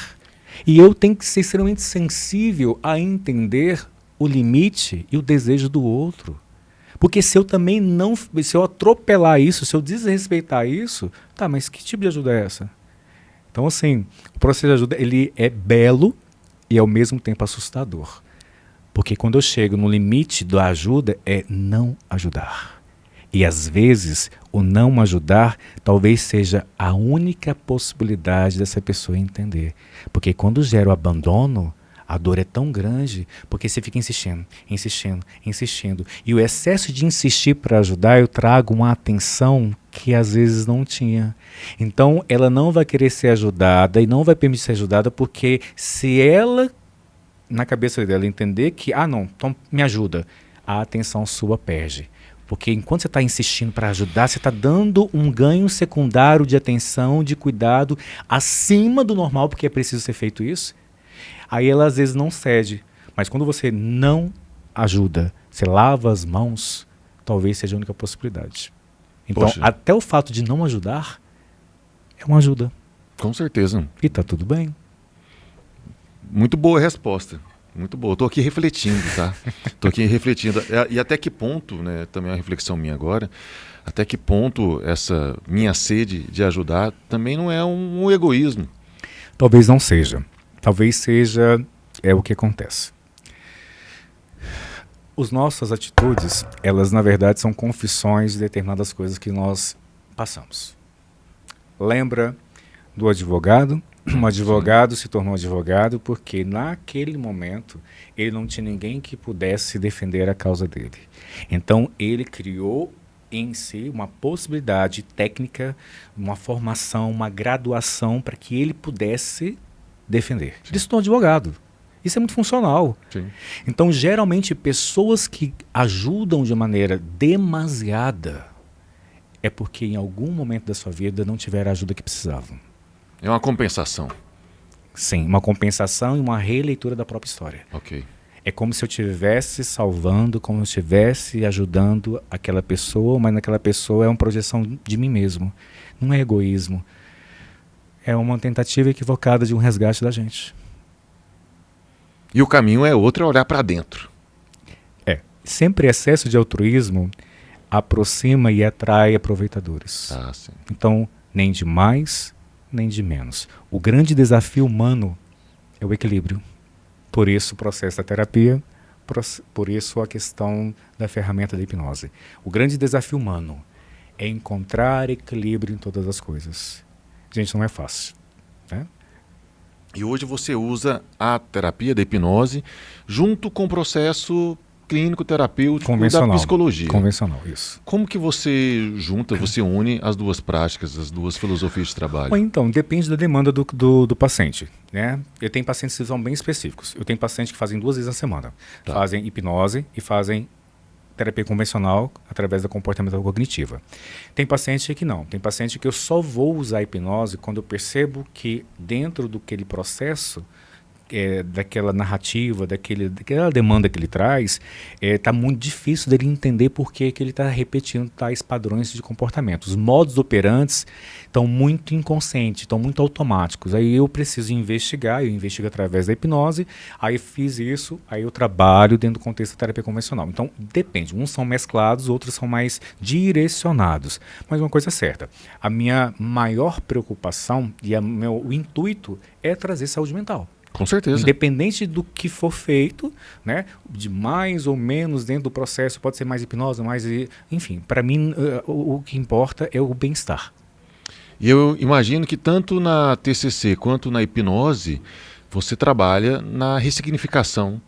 E eu tenho que ser extremamente sensível a entender o limite e o desejo do outro. Porque se eu também não... Se eu atropelar isso, se eu desrespeitar isso... Tá, mas que tipo de ajuda é essa? Então, assim, o processo de ajuda, ele é belo e ao mesmo tempo assustador. Porque quando eu chego no limite da ajuda, é não ajudar. E às vezes, o não ajudar talvez seja a única possibilidade dessa pessoa entender. Porque quando gera o abandono, a dor é tão grande, porque você fica insistindo, insistindo, insistindo. E o excesso de insistir para ajudar, eu trago uma atenção que às vezes não tinha. Então, ela não vai querer ser ajudada e não vai permitir ser ajudada, porque se ela, na cabeça dela, entender que, então me ajuda, a atenção sua perde. Porque enquanto você está insistindo para ajudar, você está dando um ganho secundário de atenção, de cuidado, acima do normal, porque é preciso ser feito isso. Aí ela às vezes não cede. Mas quando você não ajuda, você lava as mãos, talvez seja a única possibilidade. Então, Poxa. até o fato de não ajudar é uma ajuda. Com certeza. E tá tudo bem. Muito boa a resposta. Muito boa. Estou aqui refletindo, tá? Estou aqui refletindo. E até que ponto, né, também é uma reflexão minha agora, até que ponto essa minha sede de ajudar também não é um egoísmo. Talvez não seja. Talvez seja o que acontece. As nossas atitudes, elas na verdade são confissões de determinadas coisas que nós passamos. Lembra do advogado? Um advogado se tornou advogado porque naquele momento ele não tinha ninguém que pudesse defender a causa dele. Então ele criou em si uma possibilidade técnica, uma formação, uma graduação para que ele pudesse defender. Ele se tornou advogado. Isso é muito funcional. Sim. Então, geralmente, pessoas que ajudam de maneira demasiada é porque em algum momento da sua vida não tiveram a ajuda que precisavam. É uma compensação. Sim, uma compensação e uma releitura da própria história. Ok. É como se eu estivesse salvando, como se eu estivesse ajudando aquela pessoa, mas naquela pessoa é uma projeção de mim mesmo. Não é egoísmo. É uma tentativa equivocada de um resgate da gente. E o caminho é outro, é olhar para dentro. sempre excesso de altruísmo aproxima e atrai aproveitadores. Ah, sim. Então, nem de mais, nem de menos. O grande desafio humano é o equilíbrio. Por isso o processo da terapia, por isso a questão da ferramenta da hipnose. O grande desafio humano é encontrar equilíbrio em todas as coisas. Gente, não é fácil, né? E hoje você usa a terapia da hipnose junto com o processo clínico terapêutico da psicologia. Convencional, isso. Como que você junta, você une as duas práticas, as duas filosofias de trabalho? Bom, então, depende da demanda do paciente, né? Eu tenho pacientes que são bem específicos. Eu tenho pacientes que fazem 2 vezes na semana. Tá. Fazem hipnose e fazem terapia convencional através da comportamental cognitiva. Tem paciente que não. Tem paciente que eu só vou usar a hipnose quando eu percebo que dentro daquele processo, daquela narrativa, daquela demanda que ele traz, está muito difícil dele entender por que ele está repetindo tais padrões de comportamento. Os modos operantes estão muito inconscientes, estão muito automáticos. Aí eu preciso investigar, eu investigo através da hipnose, aí fiz isso, aí eu trabalho dentro do contexto da terapia convencional. Então, depende. Uns são mesclados, outros são mais direcionados. Mas uma coisa é certa, a minha maior preocupação e o intuito é trazer saúde mental. Com certeza. Independente do que for feito, né, de mais ou menos dentro do processo, pode ser mais hipnose, enfim, para mim o que importa é o bem-estar. E eu imagino que tanto na TCC quanto na hipnose, você trabalha na ressignificação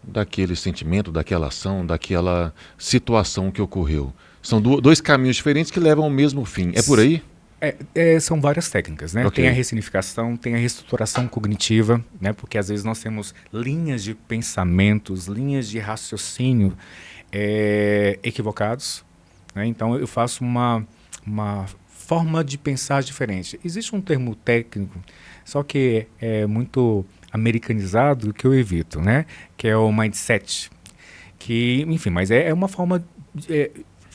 daquele sentimento, daquela ação, daquela situação que ocorreu. São dois caminhos diferentes que levam ao mesmo fim. É por aí? São várias técnicas, né? Okay. Tem a ressignificação, tem a reestruturação cognitiva, né? Porque às vezes nós temos linhas de pensamentos, linhas de raciocínio equivocados, né? Então eu faço uma forma de pensar diferente. Existe um termo técnico, só que é muito americanizado, que eu evito, né? Que é o mindset, que, enfim, mas é uma forma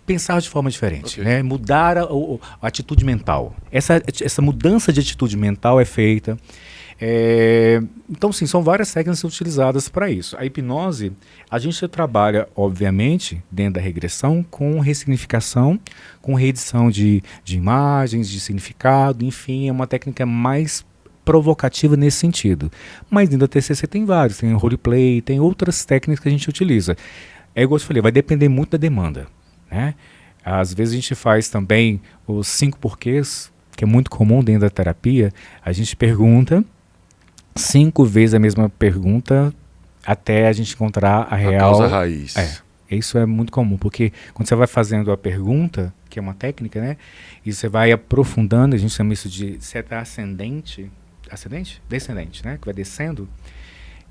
pensar de forma diferente, okay, né? Mudar a atitude mental. Essa mudança de atitude mental é feita. Então, sim, são várias técnicas utilizadas para isso. A hipnose, a gente trabalha, obviamente, dentro da regressão, com ressignificação, com reedição de imagens, de significado, enfim, é uma técnica mais provocativa nesse sentido. Mas dentro da TCC tem vários, tem roleplay, tem outras técnicas que a gente utiliza. Igual eu falei, vai depender muito da demanda, né? Às vezes a gente faz também os 5 porquês, que é muito comum dentro da terapia. A gente pergunta 5 vezes a mesma pergunta até a gente encontrar a real causa raiz. Isso é muito comum, porque quando você vai fazendo a pergunta, que é uma técnica, né? E você vai aprofundando, a gente chama isso de seta ascendente, descendente, né? Que vai descendo,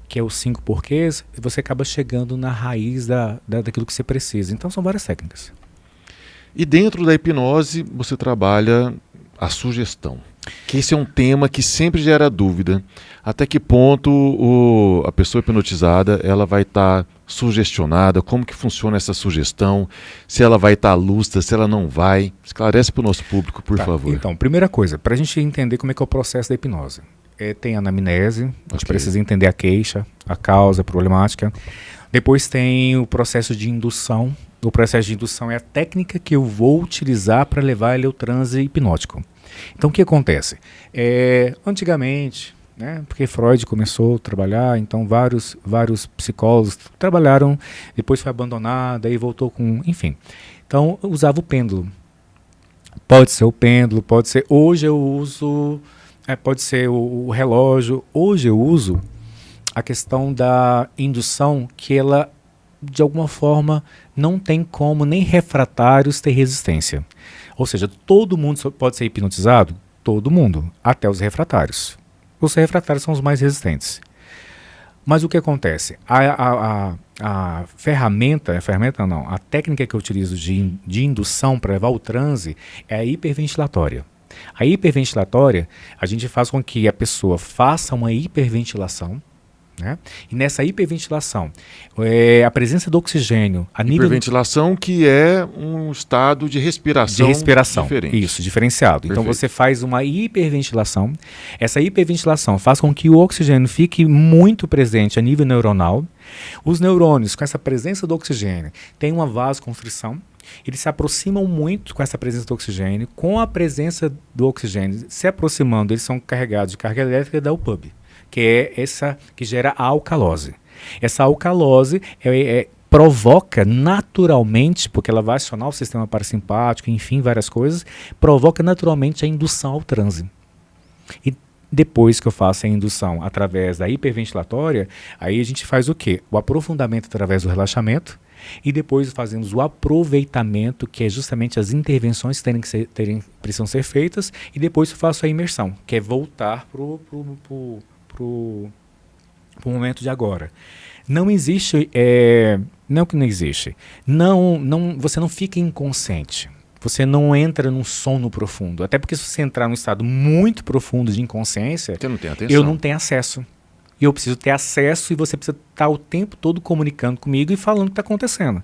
que é os 5 porquês, e você acaba chegando na raiz daquilo que você precisa. Então são várias técnicas. E dentro da hipnose você trabalha a sugestão, que esse é um tema que sempre gera dúvida. Até que ponto a pessoa hipnotizada ela vai estar sugestionada, como que funciona essa sugestão, se ela vai estar lúcida, se ela não vai. Esclarece para o nosso público, por favor. Então, primeira coisa, para a gente entender como é que é o processo da hipnose. Tem a anamnese, a gente precisa entender a queixa, a causa, a problemática. Depois tem o processo de indução. O processo de indução é a técnica que eu vou utilizar para levar ele ao transe hipnótico. Então, o que acontece? Antigamente, né, porque Freud começou a trabalhar, então vários psicólogos trabalharam, depois foi abandonado, aí voltou com... Enfim, então usava o pêndulo. Pode ser o pêndulo, pode ser... Hoje eu uso... pode ser o relógio. Hoje eu uso a questão da indução, que ela, de alguma forma, não tem como nem refratários ter resistência. Ou seja, todo mundo pode ser hipnotizado? Todo mundo, até os refratários. Os refratários são os mais resistentes. Mas o que acontece? A técnica que eu utilizo de indução para levar o transe é a hiperventilatória. A hiperventilatória, a gente faz com que a pessoa faça uma hiperventilação, né? E nessa hiperventilação, a presença do oxigênio a nível... Hiperventilação que é um estado de respiração diferente. Isso, diferenciado. Perfeito. Então você faz uma hiperventilação. Essa hiperventilação faz com que o oxigênio fique muito presente a nível neuronal. Os neurônios, com essa presença do oxigênio, têm uma vasoconstrição. Eles se aproximam muito com essa presença do oxigênio. Com a presença do oxigênio se aproximando, eles são carregados de carga elétrica da UPUB, que é essa que gera a alcalose. Essa alcalose provoca naturalmente, porque ela vai acionar o sistema parasimpático, enfim, várias coisas, provoca naturalmente a indução ao transe. E depois que eu faço a indução através da hiperventilatória, aí a gente faz o quê? O aprofundamento através do relaxamento, e depois fazemos o aproveitamento, que é justamente as intervenções que precisam ser feitas, e depois eu faço a imersão, que é voltar pro momento de agora. Não existe, não que não existe, você não fica inconsciente, você não entra num sono profundo, até porque se você entrar num estado muito profundo de inconsciência, Você não tem atenção. eu não tenho acesso. E eu preciso ter acesso e você precisa estar o tempo todo comunicando comigo e falando o que está acontecendo.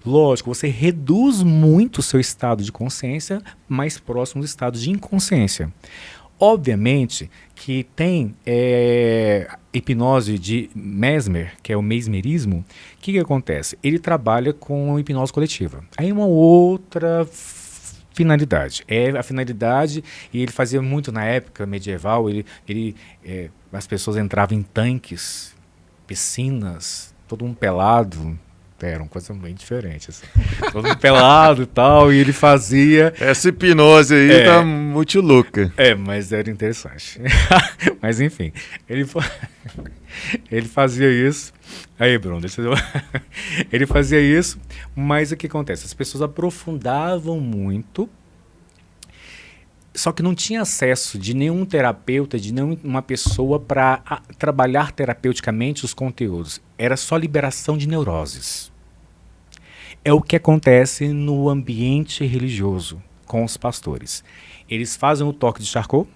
Lógico, você reduz muito o seu estado de consciência mais próximo do estado de inconsciência. Obviamente que tem hipnose de Mesmer, que é o mesmerismo. O que acontece? Ele trabalha com hipnose coletiva. Aí uma outra finalidade. A finalidade, e ele fazia muito na época medieval, as pessoas entravam em tanques, piscinas, todo mundo pelado. Era uma coisa bem diferente, assim. Todo mundo pelado e tal, e ele fazia... Essa hipnose aí tá muito louca. Mas era interessante. Mas enfim, ele fazia isso. Aí, Bruno, ele fazia isso, mas o que acontece? As pessoas aprofundavam muito, só que não tinha acesso de nenhum terapeuta, de nenhuma pessoa para trabalhar terapeuticamente os conteúdos. Era só liberação de neuroses. É o que acontece no ambiente religioso com os pastores. Eles fazem o toque de Charcot,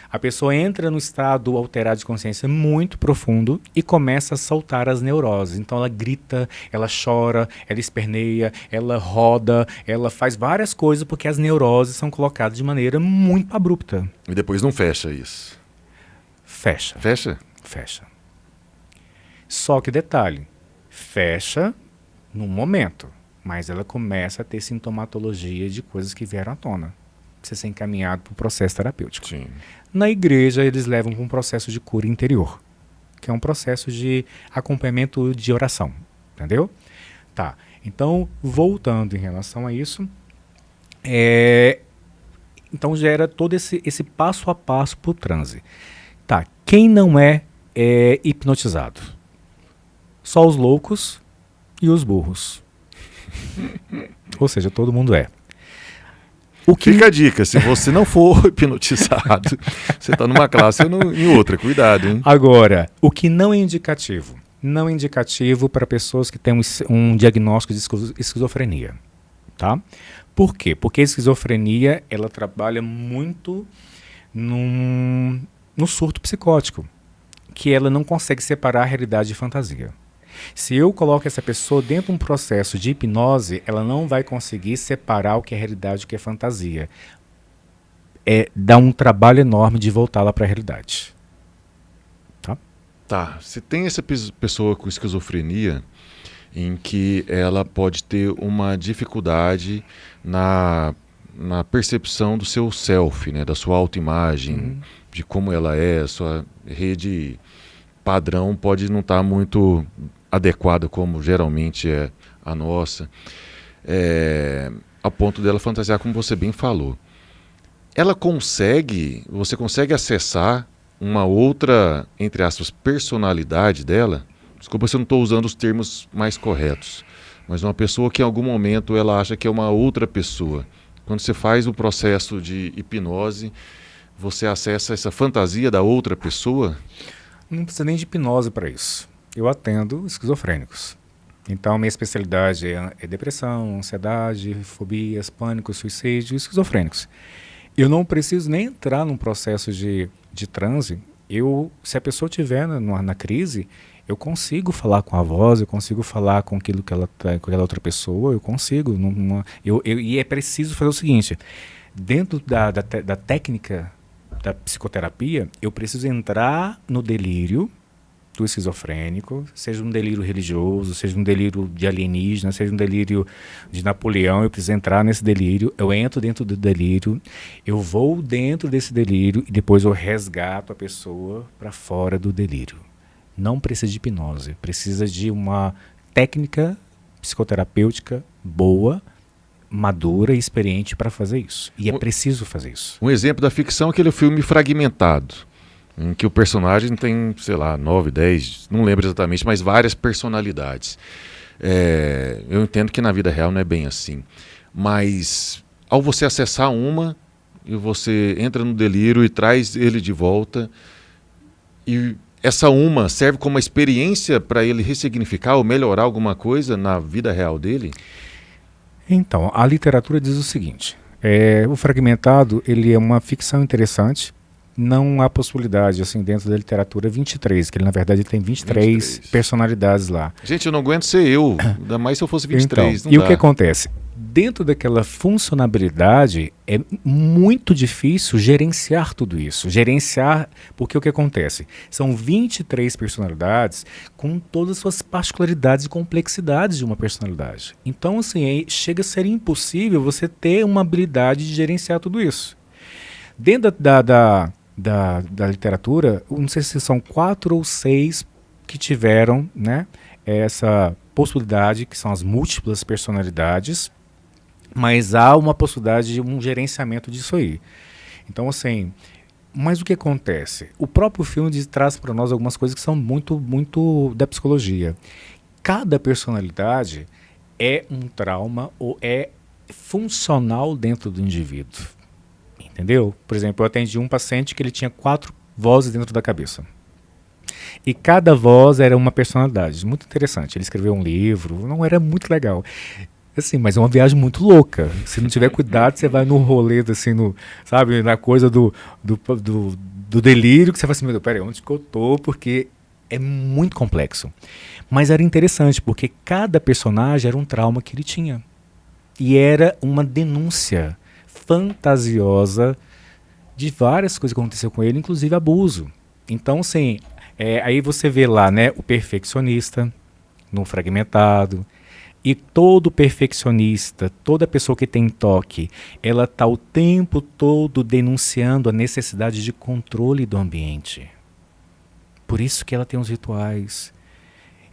a pessoa entra no estado alterado de consciência muito profundo e começa a soltar as neuroses. Então ela grita, ela chora, ela esperneia, ela roda, ela faz várias coisas porque as neuroses são colocadas de maneira muito abrupta. E depois não fecha isso. Fecha. Fecha? Fecha. Só que detalhe, fecha num momento, mas ela começa a ter sintomatologia de coisas que vieram à tona. Precisa ser encaminhado para o processo terapêutico. Sim. Na igreja, eles levam para um processo de cura interior, que é um processo de acompanhamento de oração, entendeu? Tá, então, voltando em relação a isso, então gera todo esse passo a passo para o transe. Tá, quem não é hipnotizado? Só os loucos e os burros. Ou seja, todo mundo é. Fica a dica, se você não for hipnotizado, você está numa classe ou em outra, cuidado, hein? Agora, o que não é indicativo? Não é indicativo para pessoas que têm um diagnóstico de esquizofrenia, tá? Por quê? Porque a esquizofrenia, ela trabalha muito no surto psicótico, que ela não consegue separar a realidade de fantasia. Se eu coloco essa pessoa dentro de um processo de hipnose, ela não vai conseguir separar o que é realidade e o que é fantasia. Dá um trabalho enorme de voltá-la para a realidade. Tá, se tem essa pessoa com esquizofrenia, em que ela pode ter uma dificuldade na percepção do seu self, né, da sua autoimagem, de como ela é, a sua rede padrão pode não estar muito adequada como geralmente é a nossa, a ponto dela fantasiar, como você bem falou. Você consegue acessar uma outra, entre aspas, personalidade dela? Desculpa se eu não estou usando os termos mais corretos, mas uma pessoa que em algum momento ela acha que é uma outra pessoa. Quando você faz o processo de hipnose, você acessa essa fantasia da outra pessoa? Não precisa nem de hipnose para isso. Eu atendo esquizofrênicos. Então, minha especialidade é depressão, ansiedade, fobias, pânico, suicídio e esquizofrênicos. Eu não preciso nem entrar num processo de transe Se a pessoa estiver na crise, eu consigo falar com a voz, eu consigo falar com aquilo que ela tá, com aquela outra pessoa, eu consigo. E é preciso fazer o seguinte: dentro da técnica da psicoterapia, eu preciso entrar no delírio do esquizofrênico, seja um delírio religioso, seja um delírio de alienígena, seja um delírio de Napoleão, eu preciso entrar nesse delírio, eu entro dentro do delírio, eu vou dentro desse delírio e depois eu resgato a pessoa para fora do delírio. Não precisa de hipnose, precisa de uma técnica psicoterapêutica boa, madura e experiente para fazer isso. E é preciso fazer isso. Um exemplo da ficção é aquele filme Fragmentado, em que o personagem tem, sei lá, 9, 10, não lembro exatamente, mas várias personalidades. Eu entendo que na vida real não é bem assim. Mas ao você acessar uma, e você entra no delírio e traz ele de volta, e essa uma serve como uma experiência para ele ressignificar ou melhorar alguma coisa na vida real dele? Então, a literatura diz o seguinte: o Fragmentado, ele é uma ficção interessante. Não há possibilidade, assim, dentro da literatura 23, que ele, na verdade, tem 23 personalidades lá. Gente, eu não aguento ser eu, ainda mais se eu fosse 23. Então, e o que acontece? Dentro daquela funcionalidade, é muito difícil gerenciar tudo isso. Porque o que acontece? São 23 personalidades com todas as suas particularidades e complexidades de uma personalidade. Então, assim, chega a ser impossível você ter uma habilidade de gerenciar tudo isso. Dentro da literatura, não sei se são 4 ou 6 que tiveram, né, essa possibilidade, que são as múltiplas personalidades, mas há uma possibilidade de um gerenciamento disso aí. Então, assim, mas o que acontece? O próprio filme traz para nós algumas coisas que são muito, muito da psicologia. Cada personalidade é um trauma ou é funcional dentro do indivíduo. Entendeu? Por exemplo, eu atendi um paciente que ele tinha 4 vozes dentro da cabeça. E cada voz era uma personalidade. Muito interessante. Ele escreveu um livro, não era muito legal. Assim, mas é uma viagem muito louca. Se não tiver cuidado, você vai no rolê, assim, sabe, na coisa do delírio, que você fala assim, meu Deus, peraí, onde que eu tô? Porque é muito complexo. Mas era interessante, porque cada personagem era um trauma que ele tinha. E era uma denúncia fantasiosa de várias coisas que aconteceu com ele, inclusive abuso. Então, assim, aí você vê lá, né, o perfeccionista no Fragmentado, e todo perfeccionista, toda pessoa que tem toque, ela está o tempo todo denunciando a necessidade de controle do ambiente. Por isso que ela tem os rituais.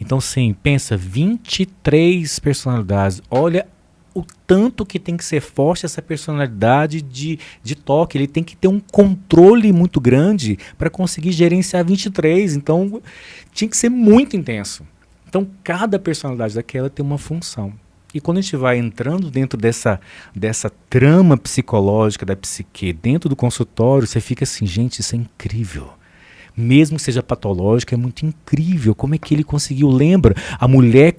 Então, sim, pensa, 23 personalidades, olha o tanto que tem que ser forte essa personalidade de toque. Ele tem que ter um controle muito grande para conseguir gerenciar 23. Então, tinha que ser muito intenso. Então, cada personalidade daquela tem uma função. E quando a gente vai entrando dentro dessa trama psicológica da psique, dentro do consultório, você fica assim, gente, isso é incrível. Mesmo que seja patológico, é muito incrível como é que ele conseguiu. Lembra, a mulher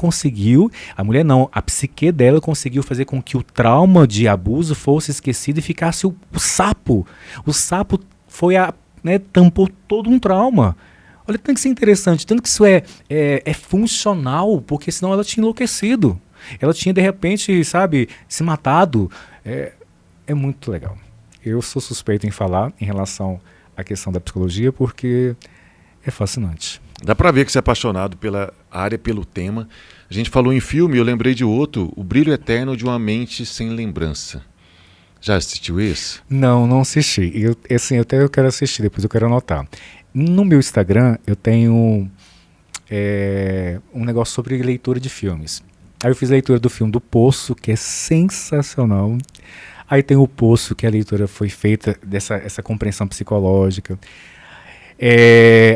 não, a psique dela conseguiu fazer com que o trauma de abuso fosse esquecido e ficasse o sapo. O sapo tampou todo um trauma. Olha, tanto que isso é interessante, tanto que isso é funcional, porque senão ela tinha enlouquecido. Ela tinha, de repente, sabe, se matado. É muito legal. Eu sou suspeito em falar em relação a questão da psicologia, porque é fascinante. Dá pra ver que você é apaixonado pela área, pelo tema. A gente falou em filme, eu lembrei de outro, O Brilho Eterno de uma Mente Sem Lembrança. Já assistiu esse? Não assisti. Eu quero assistir, depois eu quero anotar. No meu Instagram, eu tenho um negócio sobre leitura de filmes. Aí eu fiz a leitura do filme do Poço, que é sensacional. Aí tem o Poço, que a leitura foi feita essa compreensão psicológica.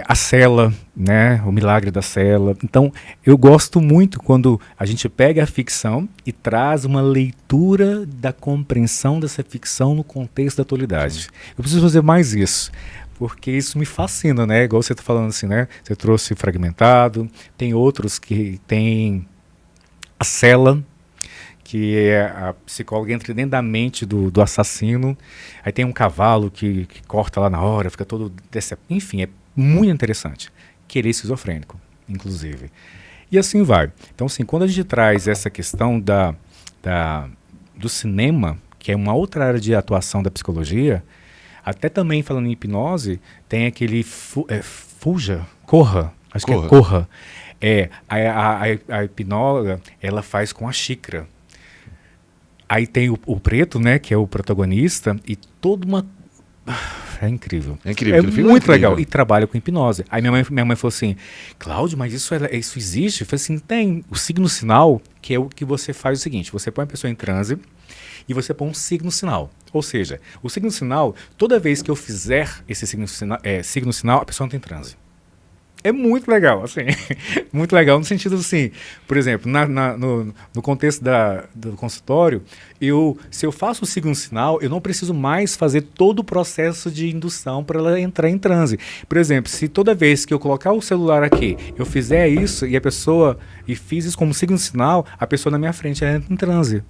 A Cela, né? O Milagre da Cela. Então, eu gosto muito quando a gente pega a ficção e traz uma leitura da compreensão dessa ficção no contexto da atualidade. Eu preciso fazer mais isso, porque isso me fascina, né? Igual você está falando assim, né? Você trouxe Fragmentado, tem outros que tem a Cela, que a psicóloga entra dentro da mente do assassino. Aí tem um cavalo que corta lá na hora, fica todo... Enfim, muito interessante, que ele é esquizofrênico, inclusive. E assim vai. Então, assim, quando a gente traz essa questão do cinema, que é uma outra área de atuação da psicologia, até também falando em hipnose, tem aquele corra, acho que é corra. A hipnóloga, ela faz com a xícara. Aí tem o preto, né, que é o protagonista, e toda uma... É incrível. É incrível. É muito legal. E trabalha com hipnose. Aí minha mãe falou assim, Cláudio, mas isso existe? Eu falei assim, tem. O signo sinal, que é o que você faz o seguinte, você põe a pessoa em transe e você põe um signo sinal. Ou seja, o signo sinal, toda vez que eu fizer esse signo sinal, a pessoa não tem transe. É muito legal, assim, muito legal no sentido assim, por exemplo, no contexto do consultório, se eu faço o signo sinal, eu não preciso mais fazer todo o processo de indução para ela entrar em transe. Por exemplo, se toda vez que eu colocar o celular aqui, eu fizer isso e fiz isso como signo sinal, a pessoa na minha frente entra em transe.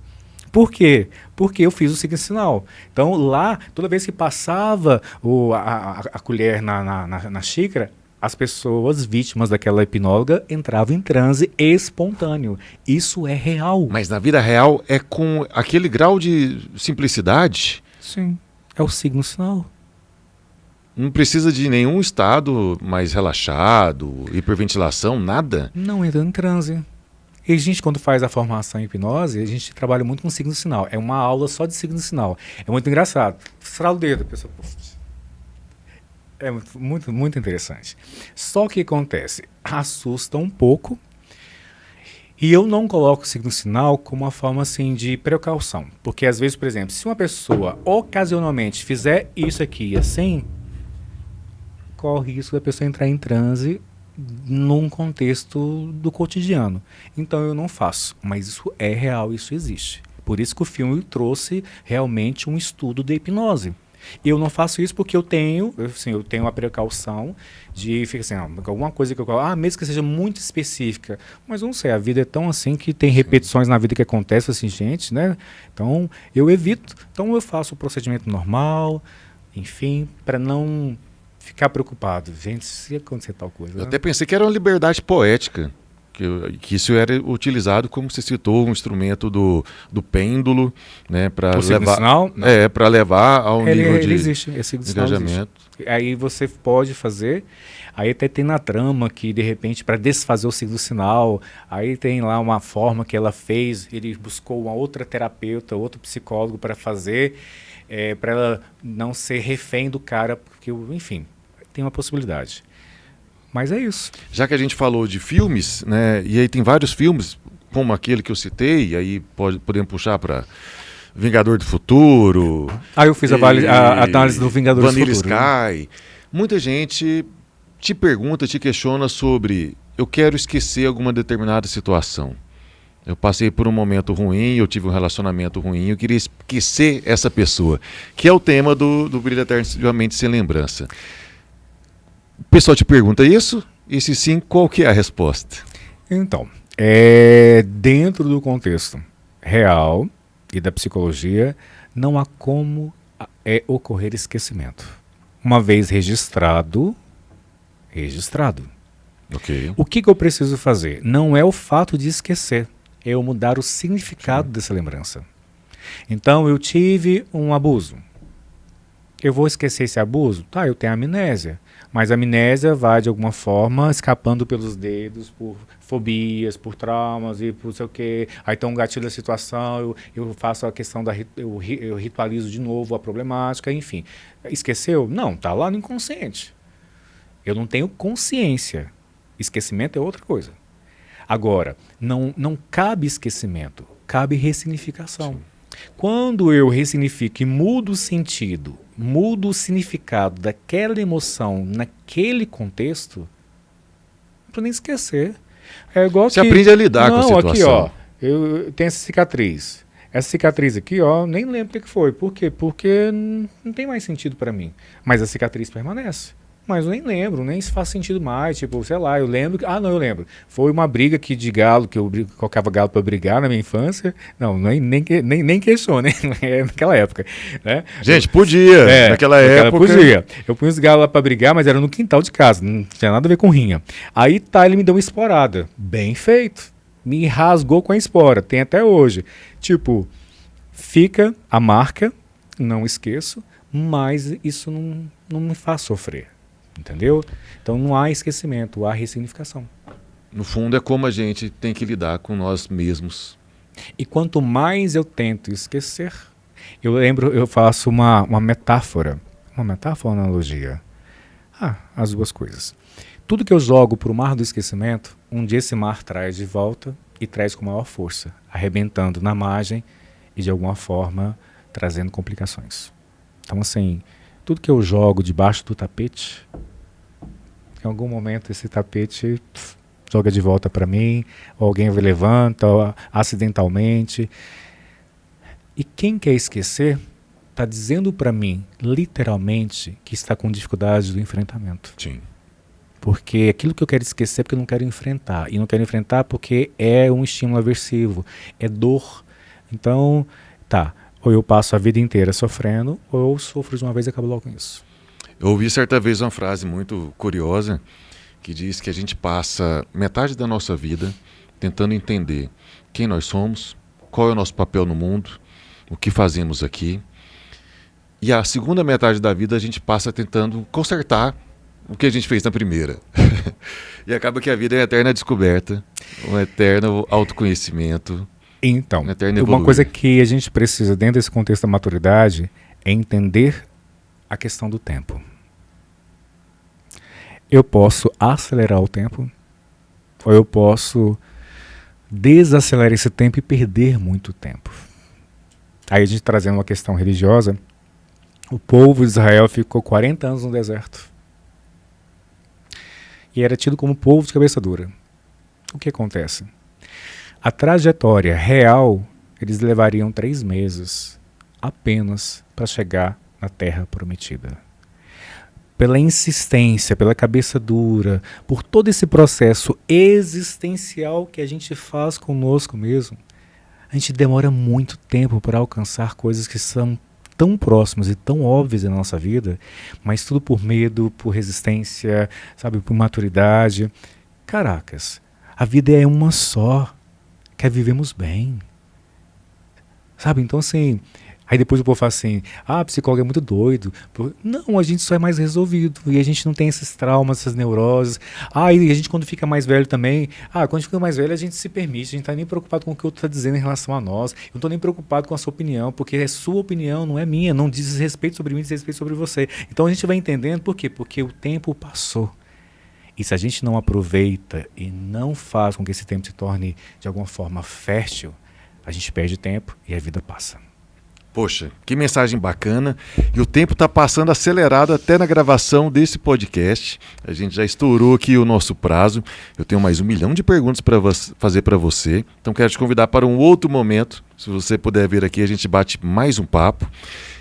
Por quê? Porque eu fiz o signo sinal. Então lá, toda vez que passava a colher na xícara, as pessoas vítimas daquela hipnóloga entravam em transe espontâneo. Isso é real. Mas na vida real é com aquele grau de simplicidade? Sim, é o signo sinal. Não precisa de nenhum estado mais relaxado, hiperventilação, nada? Não entra em transe. E a gente, quando faz a formação em hipnose, a gente trabalha muito com signo sinal. É uma aula só de signo sinal. É muito engraçado. Estrala o dedo, a pessoa... É muito, muito interessante. Só que acontece, assusta um pouco, e eu não coloco o signo sinal como uma forma assim de precaução. Porque às vezes, por exemplo, se uma pessoa ocasionalmente fizer isso aqui assim, corre o risco da pessoa entrar em transe num contexto do cotidiano. Então eu não faço, mas isso é real, isso existe. Por isso que o filme trouxe realmente um estudo de hipnose. Eu não faço isso porque eu tenho uma precaução de ficar assim, alguma coisa que eu coloco, mesmo que seja muito específica, mas eu não sei, a vida é tão assim que tem repetições na vida que acontecem assim, gente, né? Então eu evito, então eu faço o procedimento normal, enfim, para não ficar preocupado, gente, se acontecer tal coisa. Eu até pensei que era uma liberdade poética. Que isso era utilizado, como você citou, um instrumento do pêndulo, né, para levar, para levar ao nível de existe, esse engajamento. Existe. Aí você pode fazer, aí até tem na trama que de repente para desfazer o signo sinal, aí tem lá uma forma que ela fez, ele buscou uma outra terapeuta, outro psicólogo para fazer, para ela não ser refém do cara, porque enfim, tem uma possibilidade. Mas é isso. Já que a gente falou de filmes, né, e aí tem vários filmes, como aquele que eu citei, aí podemos puxar para Vingador do Futuro. Eu fiz a análise do Vingador do Futuro. Vanilla Sky. Muita gente te pergunta, te questiona sobre, eu quero esquecer alguma determinada situação. Eu passei por um momento ruim, eu tive um relacionamento ruim, eu queria esquecer essa pessoa, que é o tema do Brilho Eternamente Sem Lembrança. O pessoal te pergunta isso? E se sim, qual que é a resposta? Então, dentro do contexto real e da psicologia, não há como ocorrer esquecimento. Uma vez registrado. Okay. O que eu preciso fazer? Não é o fato de esquecer, é eu mudar o significado dessa lembrança. Então, eu tive um abuso. Eu vou esquecer esse abuso? Tá, eu tenho amnésia. Mas a amnésia vai, de alguma forma, escapando pelos dedos, por fobias, por traumas e por não sei o quê. Aí tem um gatilho da situação, eu faço a questão eu ritualizo de novo a problemática, enfim. Esqueceu? Não, tá lá no inconsciente. Eu não tenho consciência. Esquecimento é outra coisa. Agora, não cabe esquecimento, cabe ressignificação. Sim. Quando eu ressignifico e mudo o sentido, mudo o significado daquela emoção naquele contexto, não precisa nem esquecer. É igual você aprende a lidar com a situação. Aqui, ó, eu tenho essa cicatriz. Essa cicatriz aqui, ó, nem lembro o que foi. Por quê? Porque não tem mais sentido para mim. Mas a cicatriz permanece. Mas eu nem lembro, nem se faz sentido mais. Tipo, sei lá, eu lembro. Não, eu lembro. Foi uma briga aqui de galo, que eu colocava galo pra brigar na minha infância. Não, nem questione, naquela época. Né? Gente, podia. Naquela época. Podia. Eu punha os galos lá pra brigar, mas era no quintal de casa. Não tinha nada a ver com rinha. Aí tá, ele me deu uma esporada. Bem feito. Me rasgou com a espora. Tem até hoje. Tipo, fica a marca, não esqueço, mas isso não me faz sofrer. Entendeu? Então não há esquecimento, há ressignificação. No fundo é como a gente tem que lidar com nós mesmos. E quanto mais eu tento esquecer, eu faço uma metáfora. Uma metáfora ou analogia? As duas coisas. Tudo que eu jogo para o mar do esquecimento, um dia esse mar traz de volta e traz com maior força, arrebentando na margem e de alguma forma trazendo complicações. Então assim, tudo que eu jogo debaixo do tapete, em algum momento esse tapete joga de volta para mim, ou alguém levanta ou acidentalmente. E quem quer esquecer está dizendo para mim, literalmente, que está com dificuldade do enfrentamento. Sim. Porque aquilo que eu quero esquecer é porque eu não quero enfrentar. E não quero enfrentar porque é um estímulo aversivo, é dor. Então, ou eu passo a vida inteira sofrendo, ou eu sofro de uma vez e acabo logo com isso. Eu ouvi certa vez uma frase muito curiosa que diz que a gente passa metade da nossa vida tentando entender quem nós somos, qual é o nosso papel no mundo, o que fazemos aqui. E a segunda metade da vida a gente passa tentando consertar o que a gente fez na primeira. E acaba que a vida é uma eterna descoberta, um eterno autoconhecimento. Então, uma coisa que a gente precisa, dentro desse contexto da maturidade, é entender a questão do tempo. Eu posso acelerar o tempo, ou eu posso desacelerar esse tempo e perder muito tempo. Aí a gente trazendo uma questão religiosa, o povo de Israel ficou 40 anos no deserto. E era tido como povo de cabeça dura. O que acontece? A trajetória real, eles levariam 3 meses apenas para chegar na Terra Prometida. Pela insistência, pela cabeça dura, por todo esse processo existencial que a gente faz conosco mesmo, a gente demora muito tempo para alcançar coisas que são tão próximas e tão óbvias na nossa vida, mas tudo por medo, por resistência, sabe, por maturidade. Caracas, a vida é uma só, quer vivemos bem. Sabe, então assim, aí depois o povo fala assim, psicólogo é muito doido. Não, a gente só é mais resolvido e a gente não tem esses traumas, essas neuroses. E a gente quando fica mais velho também, quando a gente fica mais velho a gente se permite, a gente não está nem preocupado com o que o outro está dizendo em relação a nós. Eu não estou nem preocupado com a sua opinião, porque é sua opinião, não é minha, não diz respeito sobre mim, diz respeito sobre você. Então a gente vai entendendo por quê? Porque o tempo passou. E se a gente não aproveita e não faz com que esse tempo se torne de alguma forma fértil, a gente perde tempo e a vida passa. Poxa, que mensagem bacana. E o tempo está passando acelerado até na gravação desse podcast. A gente já estourou aqui o nosso prazo. Eu tenho mais 1 milhão de perguntas para fazer para você. Então quero te convidar para um outro momento. Se você puder vir aqui, a gente bate mais um papo.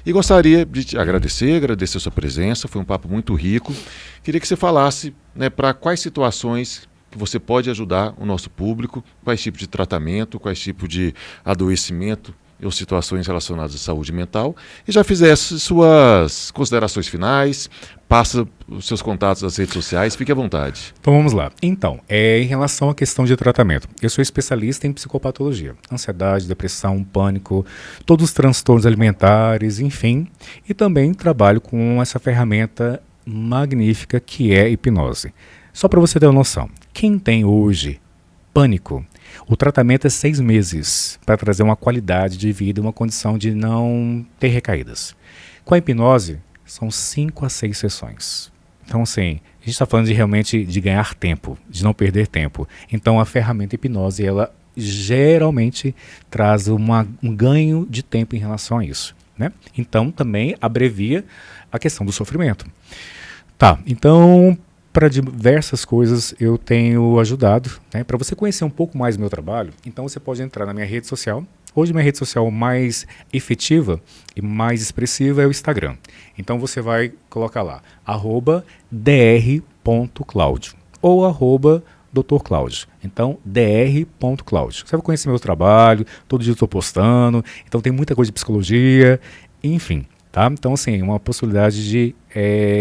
E gostaria de te agradecer a sua presença. Foi um papo muito rico. Queria que você falasse, para quais situações que você pode ajudar o nosso público, quais tipos de tratamento, quais tipos de adoecimento ou situações relacionadas à saúde mental, e já fizesse suas considerações finais, passa os seus contatos nas redes sociais, fique à vontade. Então vamos lá. Então, em relação à questão de tratamento, eu sou especialista em psicopatologia, ansiedade, depressão, pânico, todos os transtornos alimentares, enfim, e também trabalho com essa ferramenta magnífica que é a hipnose. Só para você ter uma noção, quem tem hoje pânico, o tratamento é 6 meses para trazer uma qualidade de vida, uma condição de não ter recaídas. Com a hipnose, são 5 a 6 sessões. Então, assim, a gente está falando de realmente de ganhar tempo, de não perder tempo. Então, a ferramenta hipnose, ela geralmente traz um ganho de tempo em relação a isso, né? Então, também abrevia a questão do sofrimento. Então, para diversas coisas eu tenho ajudado, né? Para você conhecer um pouco mais do meu trabalho, então você pode entrar na minha rede social, Hoje, minha rede social mais efetiva e mais expressiva é o Instagram. Então, você vai colocar lá, @dr.claudio ou @Dr. Cláudio. Então, dr.claudio. Você vai conhecer meu trabalho, todo dia eu estou postando, então tem muita coisa de psicologia, enfim, tá? Então, assim, uma possibilidade de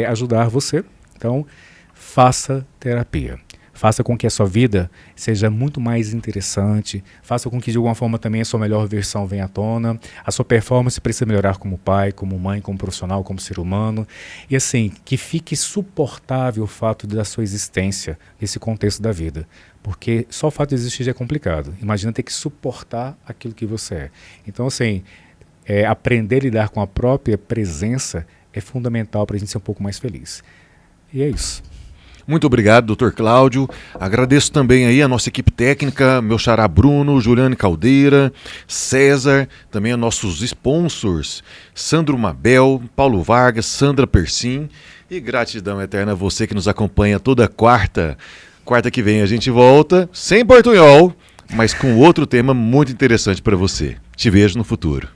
ajudar você. Então, faça terapia. Faça com que a sua vida seja muito mais interessante. Faça com que, de alguma forma, também a sua melhor versão venha à tona. A sua performance precisa melhorar como pai, como mãe, como profissional, como ser humano. E, assim, que fique suportável o fato da sua existência, esse contexto da vida. Porque só o fato de existir já é complicado. Imagina ter que suportar aquilo que você é. Então, assim, aprender a lidar com a própria presença é fundamental para a gente ser um pouco mais feliz. E é isso. Muito obrigado, Dr. Cláudio. Agradeço também aí a nossa equipe técnica, meu xará Bruno, Juliane Caldeira, César, também a nossos sponsors, Sandro Mabel, Paulo Vargas, Sandra Persim, e gratidão eterna a você que nos acompanha toda quarta. Quarta que vem a gente volta, sem portunhol, mas com outro tema muito interessante para você. Te vejo no futuro.